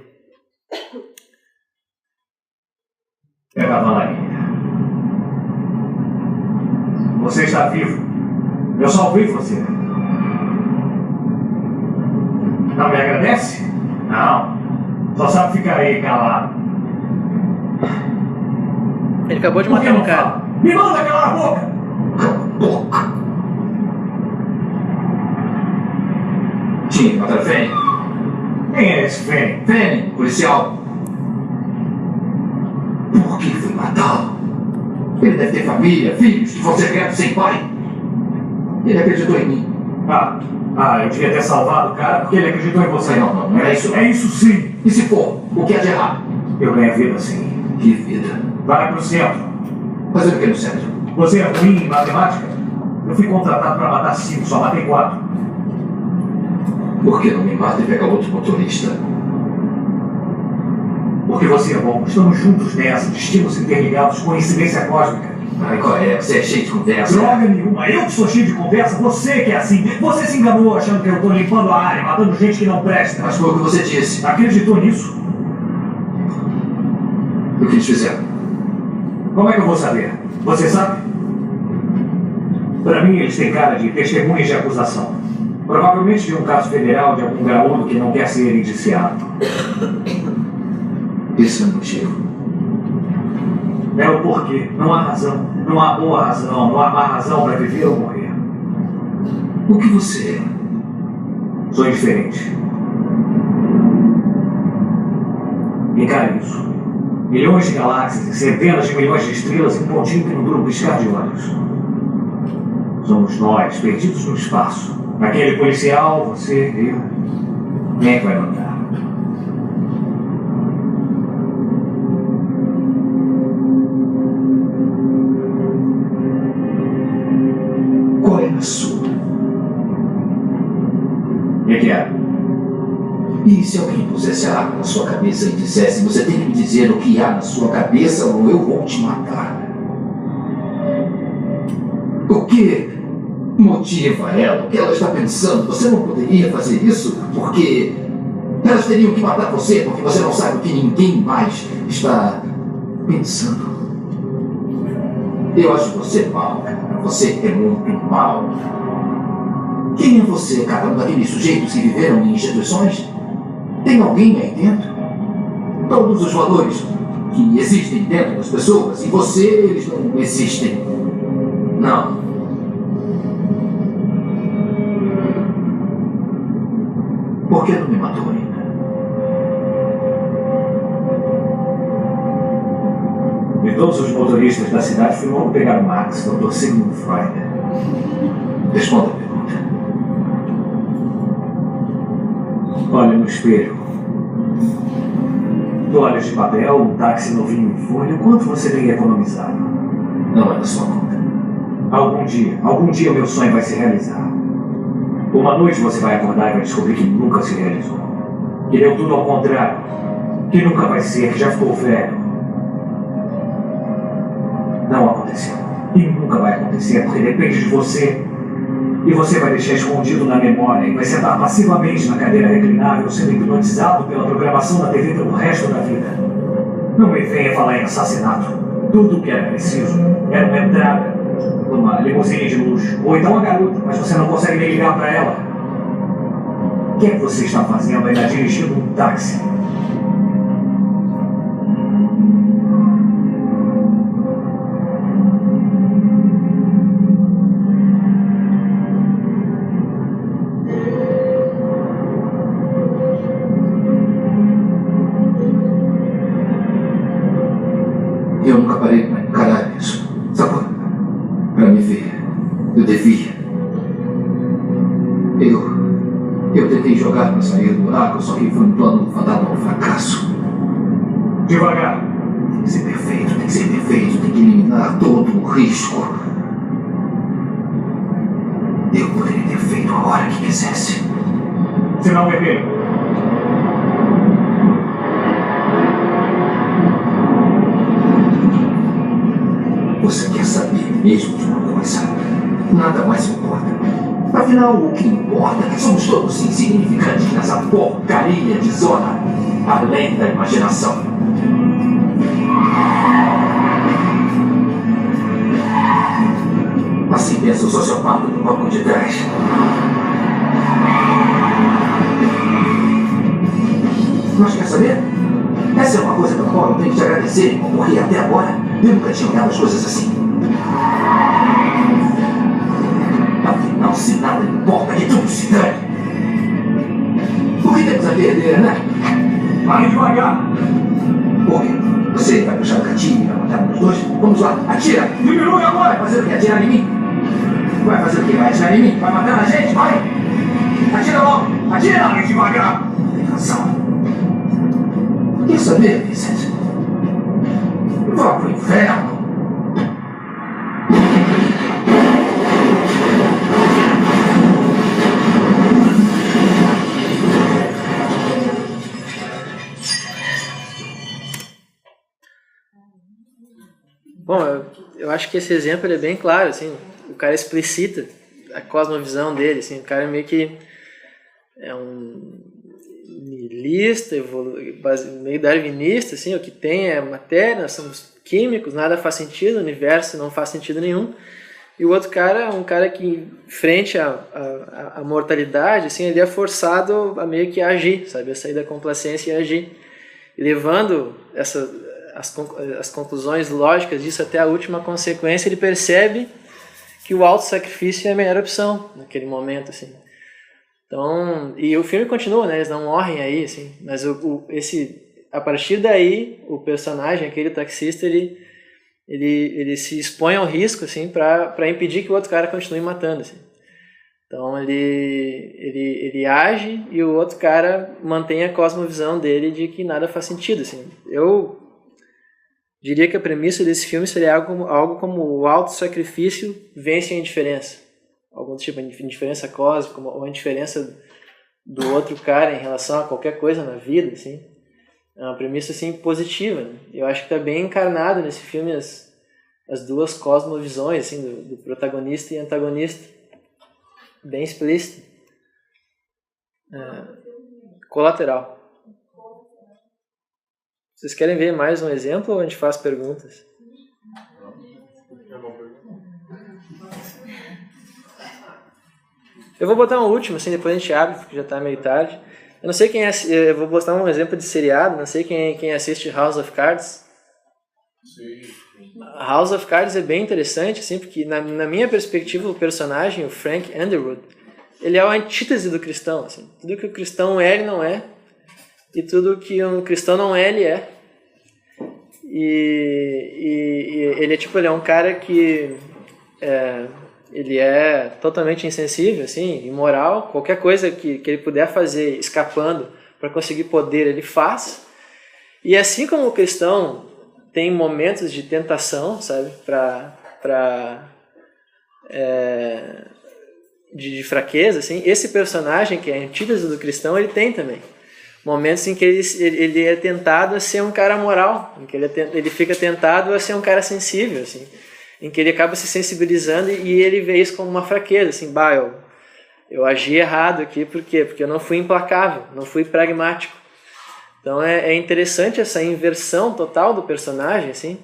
Pega a balainha. Você está vivo. Eu salvei você. Não me agradece? Não. Só sabe ficar aí calado. Ele acabou de matar um cara. Fala? Me manda calar a boca! Cala a boca! Tinha que matar Fene. Quem é esse Fene? Fene, policial. Por que foi matá-lo? Ele deve ter família, filhos, que vão ser criados sem pai. Ele acreditou em mim. Eu devia ter salvado o cara porque ele acreditou em você. Não é isso. É isso sim. E se for, o que há de errado? Eu ganho vida sim. Que vida? Vai pro centro. Fazer o que no centro? Você é ruim em matemática? Eu fui contratado para matar 5, só matei 4. Por que não me mata e pega outro motorista? Porque você é bom. Estamos juntos nessa, destinos interligados, coincidência cósmica. Ai, qual é? Você é cheio de conversa. Droga nenhuma, eu que sou cheio de conversa, você que é assim. Você se enganou achando que eu tô limpando a área, matando gente que não presta. Mas foi o que você disse. Acreditou nisso? O que eles fizeram? Como é que eu vou saber? Você sabe? Pra mim, eles têm cara de testemunhas de acusação. Provavelmente de um caso federal de algum graúdo que não quer ser indiciado. Esse é o motivo. É o porquê. Não há razão. Não há boa razão. Não há má razão para viver ou morrer. O que você é? Sou diferente. Encare isso. Milhões de galáxias e centenas de milhões de estrelas em um pontinho que não dura um piscar de olhos. Somos nós, perdidos no espaço. Aquele policial, você, eu. Quem é que vai mandar? Qual é a sua? O que é? E se alguém pusesse a arma na sua cabeça e dissesse: você tem que me dizer o que há na sua cabeça ou eu vou te matar? O que motiva ela? O que ela está pensando? Você não poderia fazer isso porque elas teriam que matar você porque você não sabe o que ninguém mais está pensando. Eu acho você mal, cara. Você é muito mal. Quem é você, cara? Um daqueles sujeitos que viveram em instituições? Tem alguém aí dentro? Todos os valores que existem dentro das pessoas, e você, eles não existem. Não. Por que não me matou ainda? De todos os motoristas da cidade, fui logo pegar o Max, Dr. Sigmund Freud. Responda a pergunta. Olha no espelho. Toalhas de papel, um táxi novinho em folha. Quanto você teria economizado? Não é da sua conta. Algum dia o meu sonho vai se realizar. Uma noite você vai acordar e vai descobrir que nunca se realizou. Que deu tudo ao contrário. Que nunca vai ser, que já ficou velho. Não aconteceu. E nunca vai acontecer, porque depende de você. E você vai deixar escondido na memória e vai sentar passivamente na cadeira reclinável, sendo hipnotizado pela programação da TV pelo resto da vida. Não me venha falar em assassinato. Tudo o que era preciso era uma entrada numa limusine de luxo. Ou então uma garota, mas você não consegue nem ligar pra ela. O que é que você está fazendo ainda dirigindo um táxi? Eu nunca parei para encarar isso. Só para me ver. Eu devia. Eu tentei jogar para sair do buraco, só que foi um plano fadado ao fracasso. Devagar. Tem que ser perfeito, tem que eliminar todo o risco. Eu poderia ter feito a hora que quisesse. Sinal vermelho. Você quer saber mesmo de uma coisa? Nada mais importa. Afinal, o que importa é que somos todos insignificantes nessa porcaria de zona, além da imaginação. Assim pensa o sociopata do banco de trás. Mas quer saber? Essa é uma coisa pela qual eu tenho que te agradecer, porque até agora eu nunca tinha olhado as coisas assim. Afinal, se nada importa, que tudo se dane. O que temos a perder, né? Vai devagar. Por quê? Você vai puxar o gatilho e vai matar um dos dois? Vamos lá, atira! Diminui agora. Vai fazer o quê? Atirar em mim? Vai fazer o quê? Vai atirar em mim? Vai matar a gente? Vai! Atira logo! Atira! Vai devagar. Tem razão. Quer saber, Vincent? Vá pro inferno! Bom, eu acho que esse exemplo ele é bem claro, assim, o cara explicita a cosmovisão dele, assim, o cara meio que é um nihilista, meio darwinista, assim, o que tem é matéria, nós somos químicos, nada faz sentido, o universo não faz sentido nenhum, e o outro cara é um cara que, frente à mortalidade, assim, ele é forçado a meio que agir, sabe, a sair da complacência e agir, e levando as conclusões lógicas disso até a última consequência, ele percebe que o auto-sacrifício é a melhor opção naquele momento, assim. Então, e o filme continua, né? Eles não morrem aí, assim, mas a partir daí, o personagem, aquele taxista, ele se expõe ao risco, assim, para impedir que o outro cara continue matando, assim. Então, ele age e o outro cara mantém a cosmovisão dele de que nada faz sentido, assim. Eu diria que a premissa desse filme seria algo como o auto-sacrifício vence a indiferença. Algum tipo de indiferença cósmica, ou a indiferença do outro cara em relação a qualquer coisa na vida, assim. É uma premissa, assim, positiva, né? Eu acho que está bem encarnado nesse filme as duas cosmovisões, assim, do protagonista e antagonista. Bem explícito. Colateral. Vocês querem ver mais um exemplo ou a gente faz perguntas? Eu vou botar um último, assim, depois a gente abre, porque já está meio tarde. Eu não sei quem eu vou botar um exemplo de seriado, não sei quem assiste House of Cards. House of Cards é bem interessante, assim, porque na minha perspectiva o personagem, o Frank Underwood, ele é a antítese do cristão, assim. Tudo que o cristão é, ele não é. E tudo que um cristão não é, ele é. E ele é tipo, ele é um cara que ele é totalmente insensível, assim, imoral. Qualquer coisa que ele puder fazer escapando para conseguir poder, ele faz. E assim como o cristão tem momentos de tentação, sabe, de fraqueza, assim, esse personagem que é a antítese do cristão, ele tem também momentos em que ele é tentado a ser um cara moral, em que ele fica tentado a ser um cara sensível, assim, em que ele acaba se sensibilizando e ele vê isso como uma fraqueza, assim, eu agi errado aqui, por quê? Porque eu não fui implacável, não fui pragmático. Então é interessante essa inversão total do personagem, assim,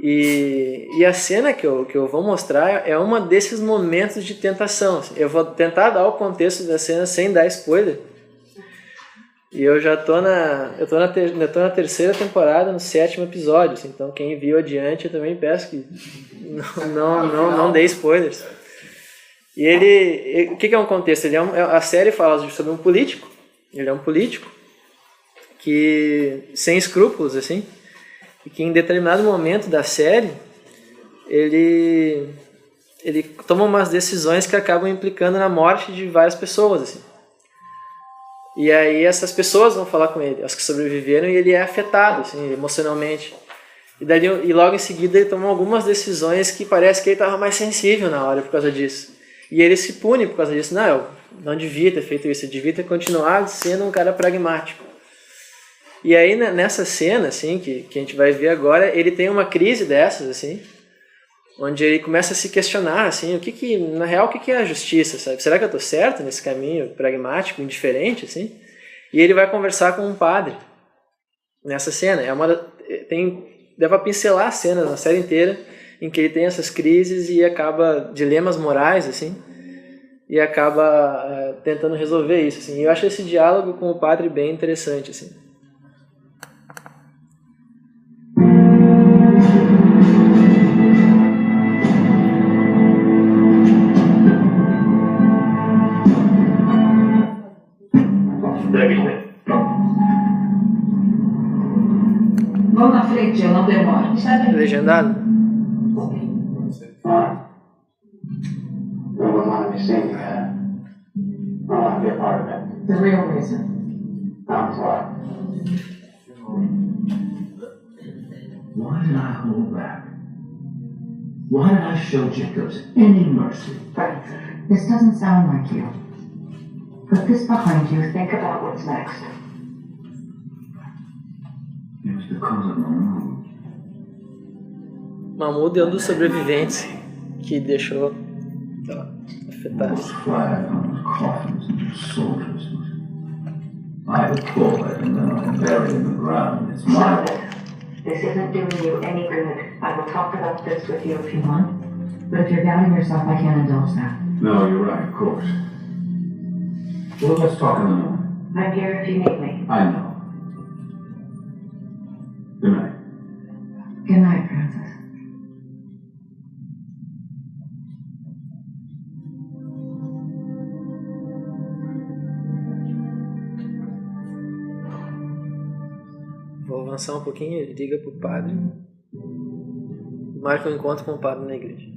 E a cena que eu vou mostrar é uma desses momentos de tentação. Assim. Eu vou tentar dar o contexto da cena sem dar spoiler. E eu já tô na terceira temporada, no 7º episódio. Assim. Então quem viu adiante, eu também peço que não dê spoilers. E o que é um contexto? A série fala sobre um político. Ele é um político que sem escrúpulos, assim, e que em determinado momento da série ele toma umas decisões que acabam implicando na morte de várias pessoas, assim. E aí essas pessoas vão falar com ele, as que sobreviveram, e ele é afetado, assim, emocionalmente. E logo em seguida ele toma algumas decisões que parece que ele estava mais sensível na hora por causa disso. E ele se pune por causa disso. Não, eu não devia ter feito isso, eu devia ter continuado sendo um cara pragmático. E aí nessa cena, assim, que a gente vai ver agora, ele tem uma crise dessas, assim, onde ele começa a se questionar, assim, na real, o que é a justiça, sabe? Será que eu estou certo nesse caminho pragmático, indiferente, assim? E ele vai conversar com um padre nessa cena. Dá pra pincelar as cenas na série inteira em que ele tem essas crises e acaba dilemas morais, assim, e acaba tentando resolver isso, assim. E eu acho esse diálogo com o padre bem interessante, assim. Vamos na frente, eu não demoro. Legendado? No one wanted me seeing you yet. I want to be a part of it. The real reason. That's why. Why did I hold back? Why did I show Jacobs any mercy? Frank, this doesn't sound like you. Put this behind you. Think about what's next. It was because of Mahmoud. Mahmoud é um dos sobreviventes que deixou afetado. Those flags on those coffins and those soldiers. I would pull it and then I'll bury it in the ground. It's my Stop it. This isn't doing you any good. I will talk about this with you if you want. But if you're doubting yourself, I can't indulge that. No, you're right, of course. Well, let's talk in the morning. I'm here if you need me. I know. Good night. Good night, Francis. Vou avançar um pouquinho, ele liga pro padre, marca um encontro com o padre na igreja.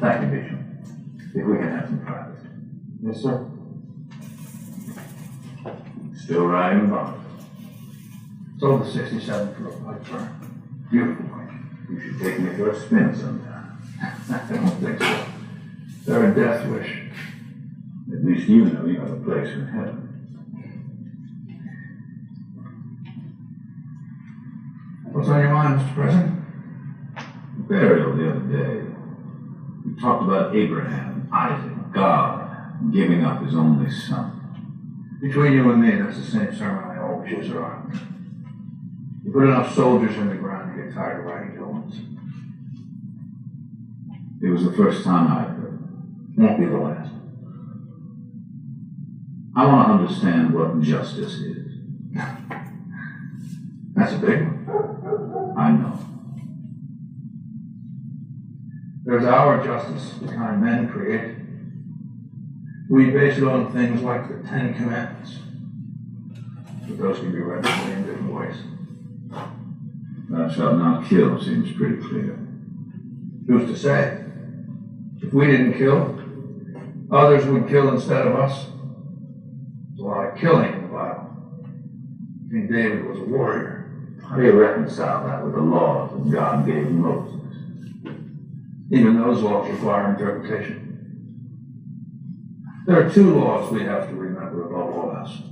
Thank you, Bishop. If we can have some privacy. Yes, sir. Still riding bond. Sold the 67 for a pipe burn. Beautiful place. You should take me for a spin sometime. I don't think so. They're a death wish. At least you know you have a place in heaven. What's on your mind, Mr. President? Burial the other day. We talked about Abraham, Isaac, God, giving up his only son. Between you and me, that's the same sermon I always use at Army. You put enough soldiers in the ground, you get tired of writing new ones. It was the first time I heard it. Won't be the last. I want to understand what justice is. That's a big one. I know. There's our justice, the kind men create. We base it on things like the Ten Commandments. But those can be represented in different ways. Thou shalt not kill seems pretty clear. Who's to say? If we didn't kill, others would kill instead of us. There's a lot of killing in the Bible. King David was a warrior. How do you reconcile that with the laws that God gave Moses? Even those laws require interpretation. There are two laws we have to remember above all else.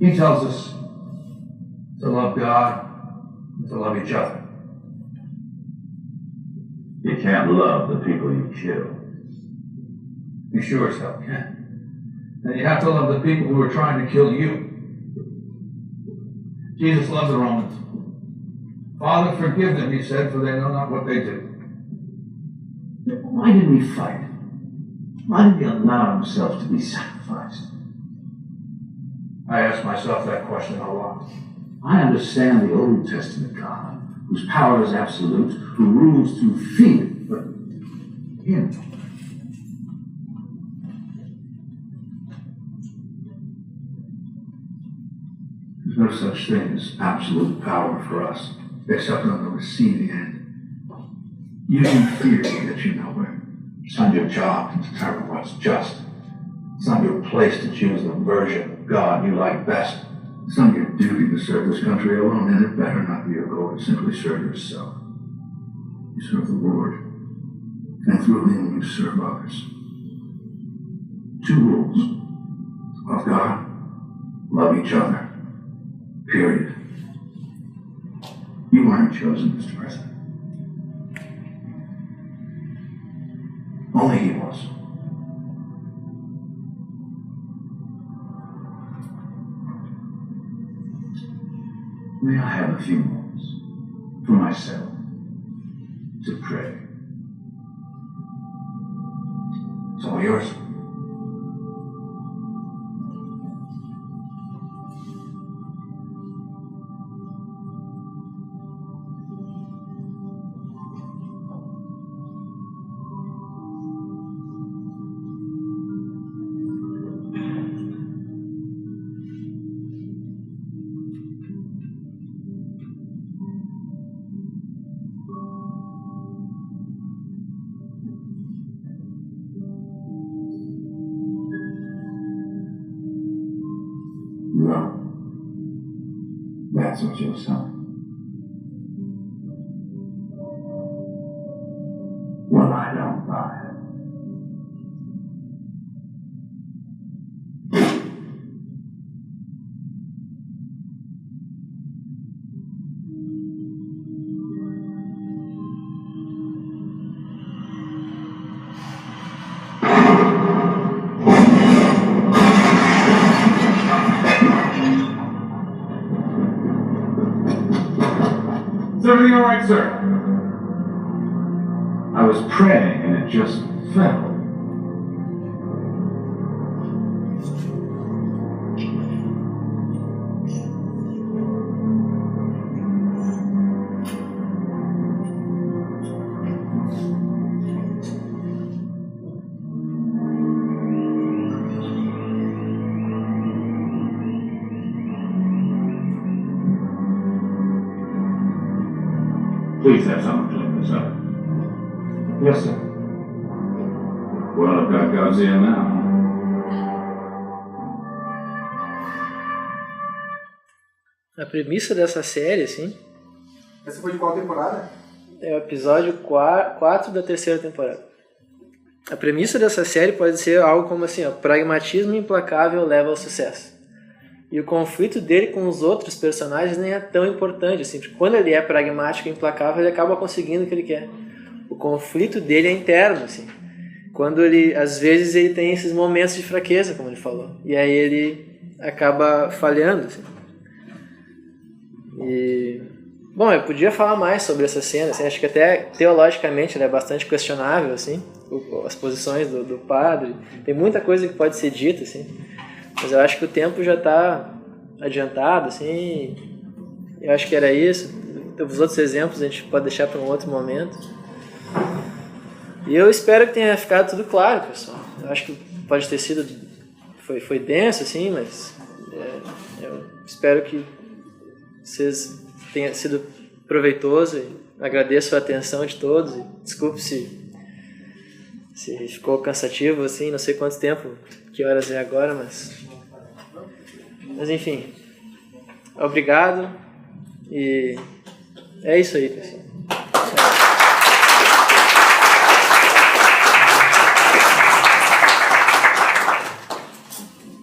He tells us to love God and to love each other. You can't love the people you kill. You sure as hell can. And you have to love the people who are trying to kill you. Jesus loved the Romans. Father, forgive them, he said, for they know not what they do. Why did we fight? Why did we allow ourselves to be sacrificed? I ask myself that question a lot. I understand the Old Testament God, whose power is absolute, who rules through fear, but him. There's no such thing as absolute power for us, except on the receiving end. Using fear to get you nowhere. It's not your job to determine what's just. It's not your place to choose the version of God you like best. It's not your duty to serve this country alone, and it better not be your goal to simply serve yourself. You serve the Lord, and through him you serve others. 2 rules. Love God, love each other. Period. You weren't chosen, Mr. President. Only he was. May I have a few moments for myself to pray? It's all yours. No. That's what you're saying. Well, I don't buy it. Is everything all right, sir? I was praying and it just fell. Please have someone clean this up. Yes, sir. Well, I've got Garcia now. A premissa dessa série, assim, Essa foi de qual temporada? é o episódio 4 da 3ª temporada. A premissa dessa série pode ser algo como assim, ó, pragmatismo implacável leva ao sucesso. E o conflito dele com os outros personagens nem é tão importante, assim, porque quando ele é pragmático e implacável, ele acaba conseguindo o que ele quer. O conflito dele é interno, assim. Quando ele, às vezes, ele tem esses momentos de fraqueza, como ele falou. E aí ele acaba falhando, assim. E... Bom, eu podia falar mais sobre essa cena, assim, acho que até teologicamente ela é bastante questionável, assim, as posições do padre. Tem muita coisa que pode ser dita, assim. Mas eu acho que o tempo já está adiantado, assim, eu acho que era isso. Os outros exemplos a gente pode deixar para um outro momento. E eu espero que tenha ficado tudo claro, pessoal. Eu acho que pode ter sido... Foi denso, assim, mas eu espero que vocês tenha sido proveitoso. E agradeço a atenção de todos. E desculpe se ficou cansativo, assim, não sei quanto tempo, que horas é agora, mas enfim, obrigado e é isso aí, pessoal.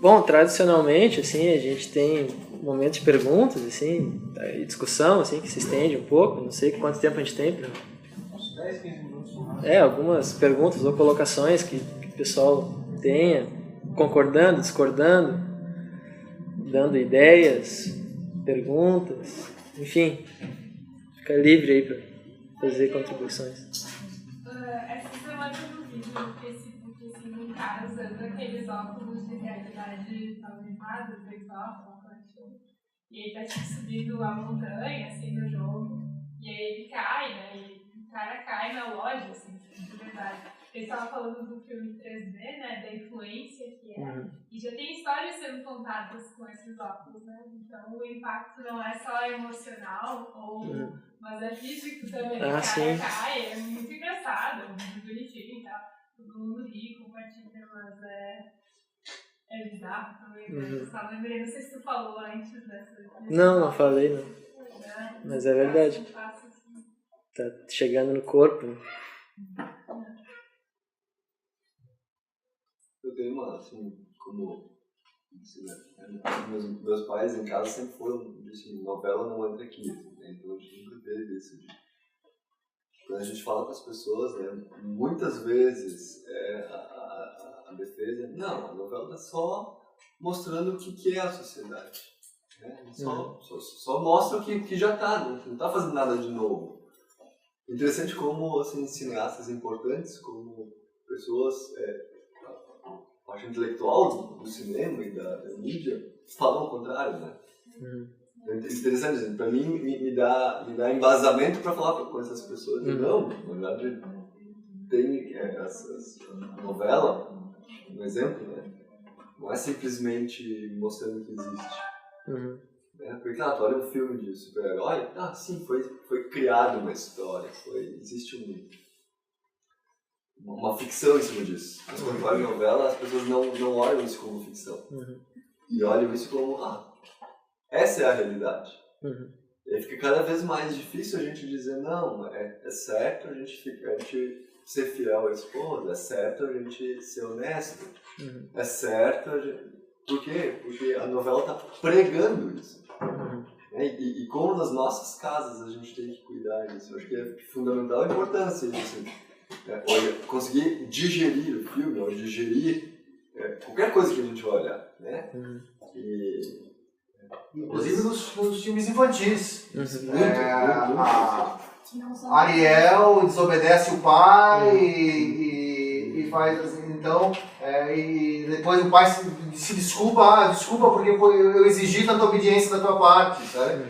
Bom, tradicionalmente, assim, a gente tem momentos de perguntas, assim, e discussão, assim, que se estende um pouco, não sei quanto tempo a gente tem. Uns 10, 15 minutos. algumas perguntas ou colocações que o pessoal tenha, concordando, discordando, dando ideias, perguntas, enfim, fica livre aí para fazer contribuições. Essa semana eu vi no Facebook, assim, um cara usando aqueles óculos de realidade aumentada, virtual, e ele tá tipo, subindo a montanha, assim, no jogo, e aí ele cai, né, e o cara cai na loja, assim, de verdade. Ele estava falando do filme 3D, né, da influência que é, e já tem histórias sendo contadas com esses óculos, né, então o impacto não é só emocional, mas é físico também. O cara cai, é muito engraçado, é muito bonitinho e tal, todo mundo ri, compartilha, mas é bizarro também, né? Só lembrei, não sei se tu falou antes dessa... Não falei, não. Mas é verdade. Tá chegando no corpo. Eu tenho uma, assim, como... Meus pais em casa sempre foram, assim, novela não entra aqui, né? Então a gente nunca teve isso. Quando a gente fala com as pessoas, né, muitas vezes a defesa, não, a novela está só mostrando o que é a sociedade. Né? Só mostra o que já está, não está fazendo nada de novo. Interessante como assim, cineastas importantes, como pessoas, a parte intelectual do cinema e da mídia, falam o contrário, né? É interessante, para mim me dá embasamento para falar com essas pessoas. Não, na verdade, tem a novela, um exemplo, né? Não é simplesmente mostrando que existe. Né? Porque, claro, tu olha um filme de super-herói, sim, foi criada uma história, existe uma ficção em cima disso. Mas quando tu olha novela, as pessoas não olham isso como ficção. E olham isso como, essa é a realidade. E aí fica cada vez mais difícil a gente dizer, não, é certo a gente ser fiel à esposa, é certo a gente ser honesto, é certo a gente... Por quê? Porque a novela está pregando isso. E como nas nossas casas a gente tem que cuidar disso. Eu acho que é fundamental a importância disso. Conseguir digerir o filme, ou digerir qualquer coisa que a gente vai olhar, né? Inclusive nos filmes infantis. Muito. Ariel desobedece o pai e faz assim, então, e depois o pai se desculpa porque eu exigi tanta obediência da tua parte, sabe?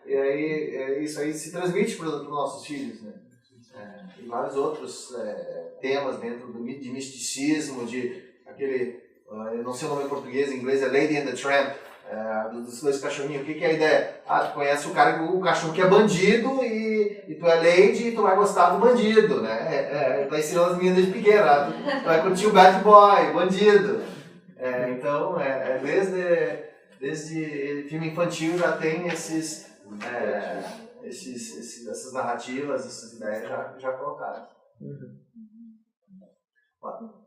E aí isso aí se transmite para os nossos filhos, né? E vários outros temas dentro de misticismo, de aquele, eu não sei o nome em português, em inglês é Lady and the Tramp, dos dois cachorrinhos. O que é a ideia? Tu conhece o cachorro que é bandido e tu é lady e tu vai gostar do bandido, né? Tu vai ensinando as meninas de pequena, tu vai curtir o bad boy, o bandido. Então, desde filme infantil já tem essas narrativas, essas ideias já colocadas.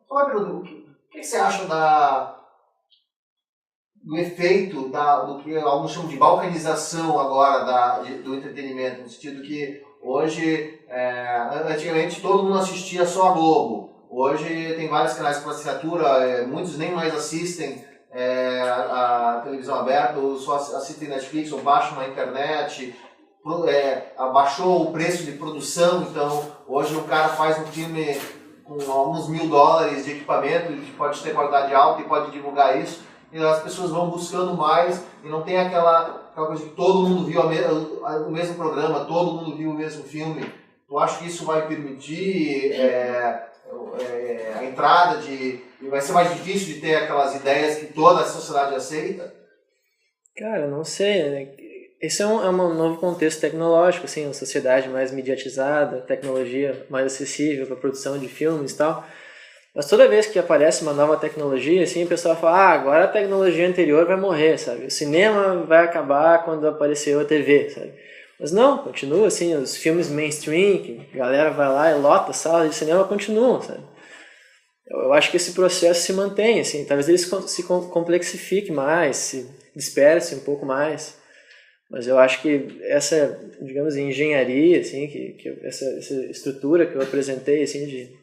O que você acha do efeito do que alguns chamam de balcanização agora do entretenimento, no sentido que hoje, antigamente todo mundo assistia só a Globo, hoje tem vários canais com assinatura, muitos nem mais assistem a televisão aberta, ou só assistem Netflix, ou baixam na internet, abaixou o preço de produção, então hoje o cara faz um filme com alguns $1000 de equipamento, que pode ter qualidade alta e pode divulgar isso, e as pessoas vão buscando mais, e não tem aquela coisa que todo mundo viu o mesmo programa, todo mundo viu o mesmo filme. Tu acha que isso vai permitir a entrada vai ser mais difícil de ter aquelas ideias que toda a sociedade aceita? Cara, não sei, né? Esse é um novo contexto tecnológico, assim, uma sociedade mais mediatizada, tecnologia mais acessível para a produção de filmes e tal. Mas toda vez que aparece uma nova tecnologia, assim, o pessoal fala, agora a tecnologia anterior vai morrer, sabe? O cinema vai acabar quando apareceu a TV, sabe? Mas não, continua, assim, os filmes mainstream, que a galera vai lá e lota salas de cinema, continuam, sabe? Eu acho que esse processo se mantém, assim, talvez ele se complexifique mais, se disperse um pouco mais. Mas eu acho que essa, digamos, engenharia, assim, essa estrutura que eu apresentei, assim,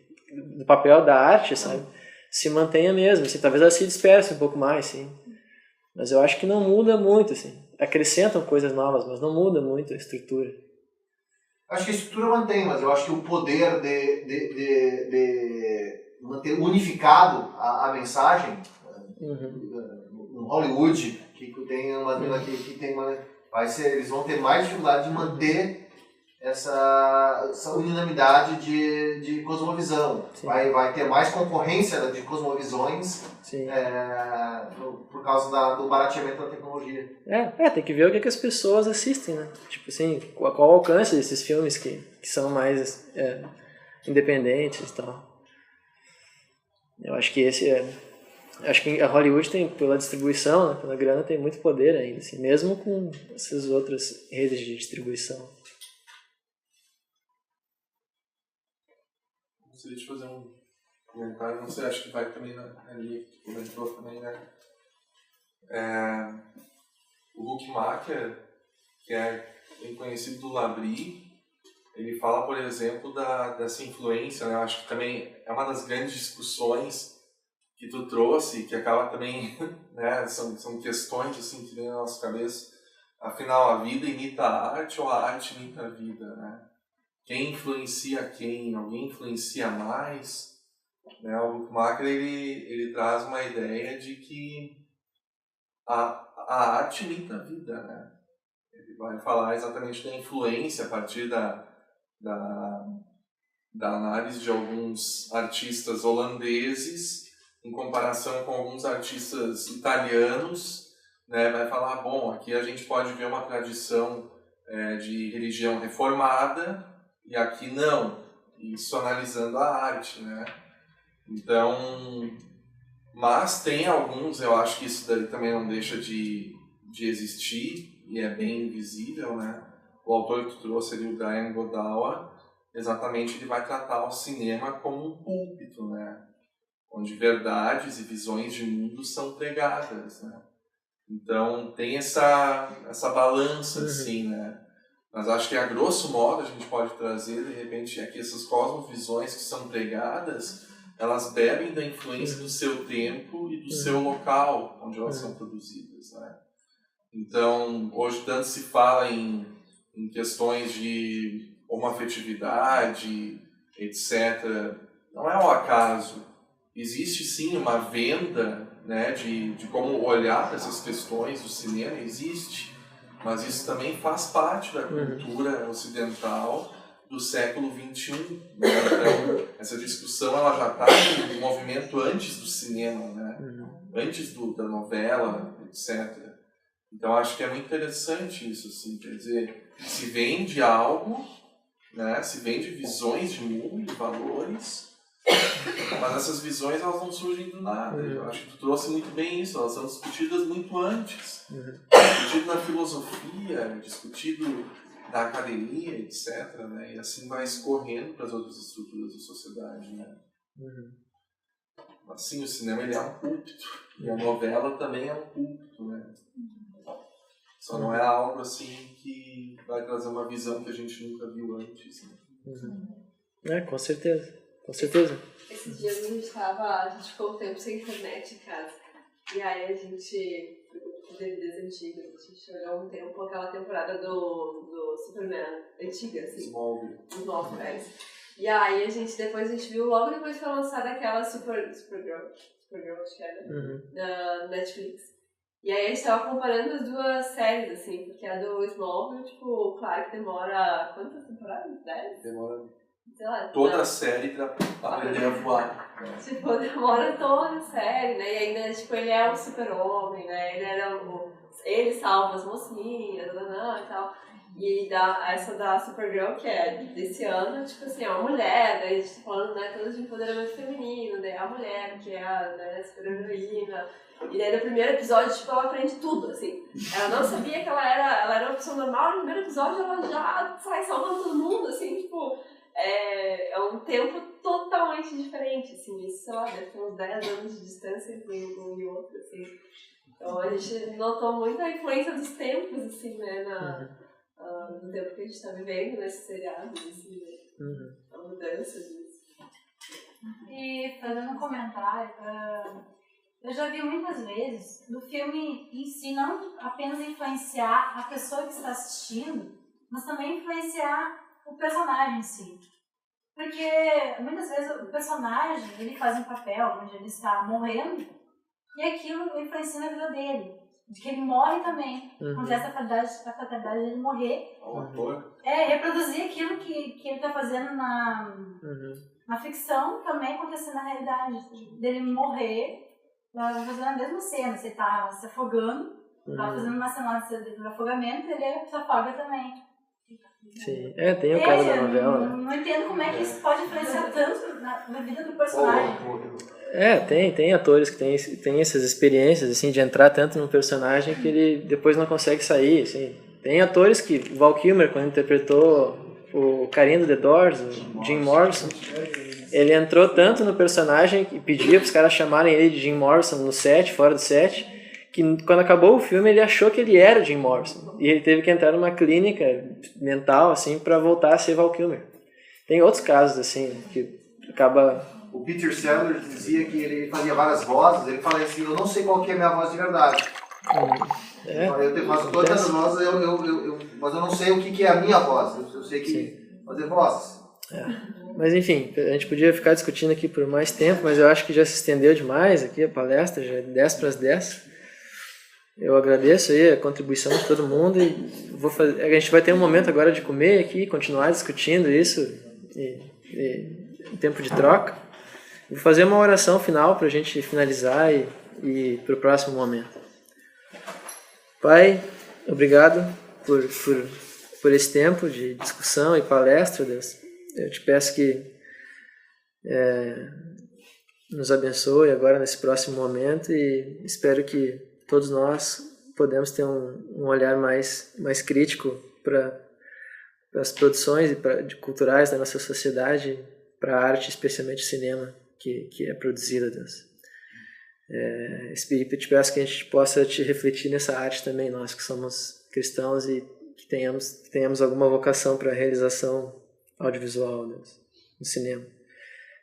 do papel da arte, sabe, se mantenha mesmo, assim, talvez ela se disperse um pouco mais, sim. Mas eu acho que não muda muito, assim. Acrescentam coisas novas, mas não muda muito a estrutura. Acho que a estrutura mantém, mas eu acho que o poder de manter unificado a mensagem, no Hollywood, que tem uma eles vão ter mais dificuldade de manter essa unanimidade de cosmovisão. Vai ter mais concorrência de cosmovisões por causa do barateamento da tecnologia. Tem que ver o que as pessoas assistem, né? Tipo assim, qual o alcance desses filmes que são mais independentes e tal. Eu acho que acho que a Hollywood tem, pela distribuição, né, pela grana, tem muito poder ainda, assim, mesmo com essas outras redes de distribuição. Gostaria de fazer um comentário, não sei, acho que vai também na linha que tu comentou também, né? O Huckmacher, que é bem conhecido do Labrie, ele fala, por exemplo, dessa influência, né? Eu acho que também é uma das grandes discussões que tu trouxe, que acaba também, né, são questões assim que vem na nossa cabeça. Afinal, a vida imita a arte ou a arte imita a vida, né? Quem influencia quem? Alguém influencia mais? Né? O Huckmacher, ele traz uma ideia de que a arte imita a vida, né? Ele vai falar exatamente da influência a partir da análise de alguns artistas holandeses em comparação com alguns artistas italianos, né? Vai falar, bom, aqui a gente pode ver uma tradição de religião reformada e aqui não, isso analisando a arte, né? Então, mas tem alguns, eu acho que isso daí também não deixa de existir e é bem visível, né? O autor que tu trouxe ali, o Brian Godawa, exatamente ele vai tratar o cinema como um púlpito, né? Onde verdades e visões de mundo são pregadas, né? Então tem essa balança, assim, né? Mas acho que a grosso modo a gente pode trazer, de repente, é que essas cosmovisões que são pregadas, elas bebem da influência do seu tempo e do seu local onde elas são produzidas, né? Então, hoje tanto se fala em questões de homoafetividade, etc. Não é um acaso. Existe sim uma venda, né, de como olhar para essas questões do cinema, existe, mas isso também faz parte da cultura ocidental do século XXI. Né? Então, essa discussão ela já está em movimento antes do cinema, né? Antes da novela, etc. Então acho que é muito interessante isso, assim, quer dizer, se vende algo, né, se vende visões de mundo, de valores, mas essas visões elas não surgem do nada. Eu acho que tu trouxe muito bem isso, elas são discutidas muito antes. Discutido na filosofia, discutido na academia, etc. Né, e assim vai escorrendo para as outras estruturas da sociedade. Né. Mas sim, o cinema ele é um púlpito, e a novela também é um púlpito, né. Só não é algo assim que vai trazer uma visão que a gente nunca viu antes. Né? Com certeza, com certeza. Esses dias a gente ficou um tempo sem internet em casa. E aí a gente, com DVDs antigos, a gente olhou um tempo aquela temporada do Superman, antiga, assim. Smallville. E aí depois a gente viu, logo depois foi lançada aquela Supergirl, acho que era, da Netflix. E aí a gente tava comparando as duas séries, assim, porque a do Smallville, tipo, claro que demora... Quantas temporadas? 10? Demora... Sei lá. Toda a série pra aprender a voar. Né? Tipo, demora toda a série, né? E ainda, tipo, ele é um super-homem, né? Ele salva as mocinhas, e tal. E essa da Supergirl, que é desse ano, tipo assim, é uma mulher, daí a gente tá falando, né, todas de empoderamento feminino, daí a mulher, que é a super-heroína. E daí no primeiro episódio, tipo, ela aprende tudo, assim. Ela não sabia que ela era uma pessoa normal, no primeiro episódio ela já sai salvando todo mundo, assim, tipo... é um tempo totalmente diferente, assim, isso, sei lá, deve ter uns 10 anos de distância entre um e outro, assim. Então a gente notou muito a influência dos tempos, assim, né, no tempo que a gente está vivendo, nesses seriados, assim, né, a mudança disso. E fazendo um comentário, eu já vi muitas vezes do filme em si não apenas influenciar a pessoa que está assistindo, mas também influenciar o personagem em si. Porque muitas vezes o personagem, ele faz um papel onde ele está morrendo e aquilo influencia na vida dele. De que ele morre também. Acontece a fatalidade dele morrer. O ator. Reproduzir aquilo que ele está fazendo na ficção também acontecer na realidade. Dele morrer, fazendo a mesma cena. Você está se afogando, está fazendo uma cena de afogamento e ele se afoga também. Sim, tem o caso da novela. Não entendo como é que isso pode influenciar tanto na vida do personagem. Tem atores que têm essas experiências, assim, de entrar tanto num personagem que ele depois não consegue sair, assim. Tem atores que, o Val Kilmer, quando interpretou o carinha do The Doors, o Jim Morrison, ele entrou tanto no personagem e pedia para os caras chamarem ele de Jim Morrison no set, fora do set, que quando acabou o filme ele achou que ele era Jim Morrison. E ele teve que entrar numa clínica mental, assim, para voltar a ser Val Kilmer. Tem outros casos, assim, que acaba... O Peter Sellers dizia que ele fazia várias vozes, ele fala assim, eu não sei qual que é a minha voz de verdade. Eu faço todas as vozes, mas eu não sei o que é a minha voz, eu sei que fazer vozes. Mas enfim, a gente podia ficar discutindo aqui por mais tempo, mas eu acho que já se estendeu demais aqui a palestra, já é 10 para as 10. Eu agradeço aí a contribuição de todo mundo e a gente vai ter um momento agora de comer aqui, continuar discutindo isso em tempo de troca. Vou fazer uma oração final para a gente finalizar e para o próximo momento. Pai, obrigado por esse tempo de discussão e palestra, Deus. Eu te peço que nos abençoe agora nesse próximo momento e espero que todos nós podemos ter um olhar mais crítico para as produções culturais da nossa sociedade, para a arte, especialmente o cinema que é produzida, Deus. Eu te peço que a gente possa te refletir nessa arte também, nós que somos cristãos e que tenhamos alguma vocação para a realização audiovisual, Deus, no cinema.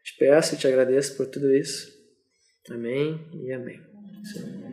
Te peço e te agradeço por tudo isso. Amém e amém. Sim.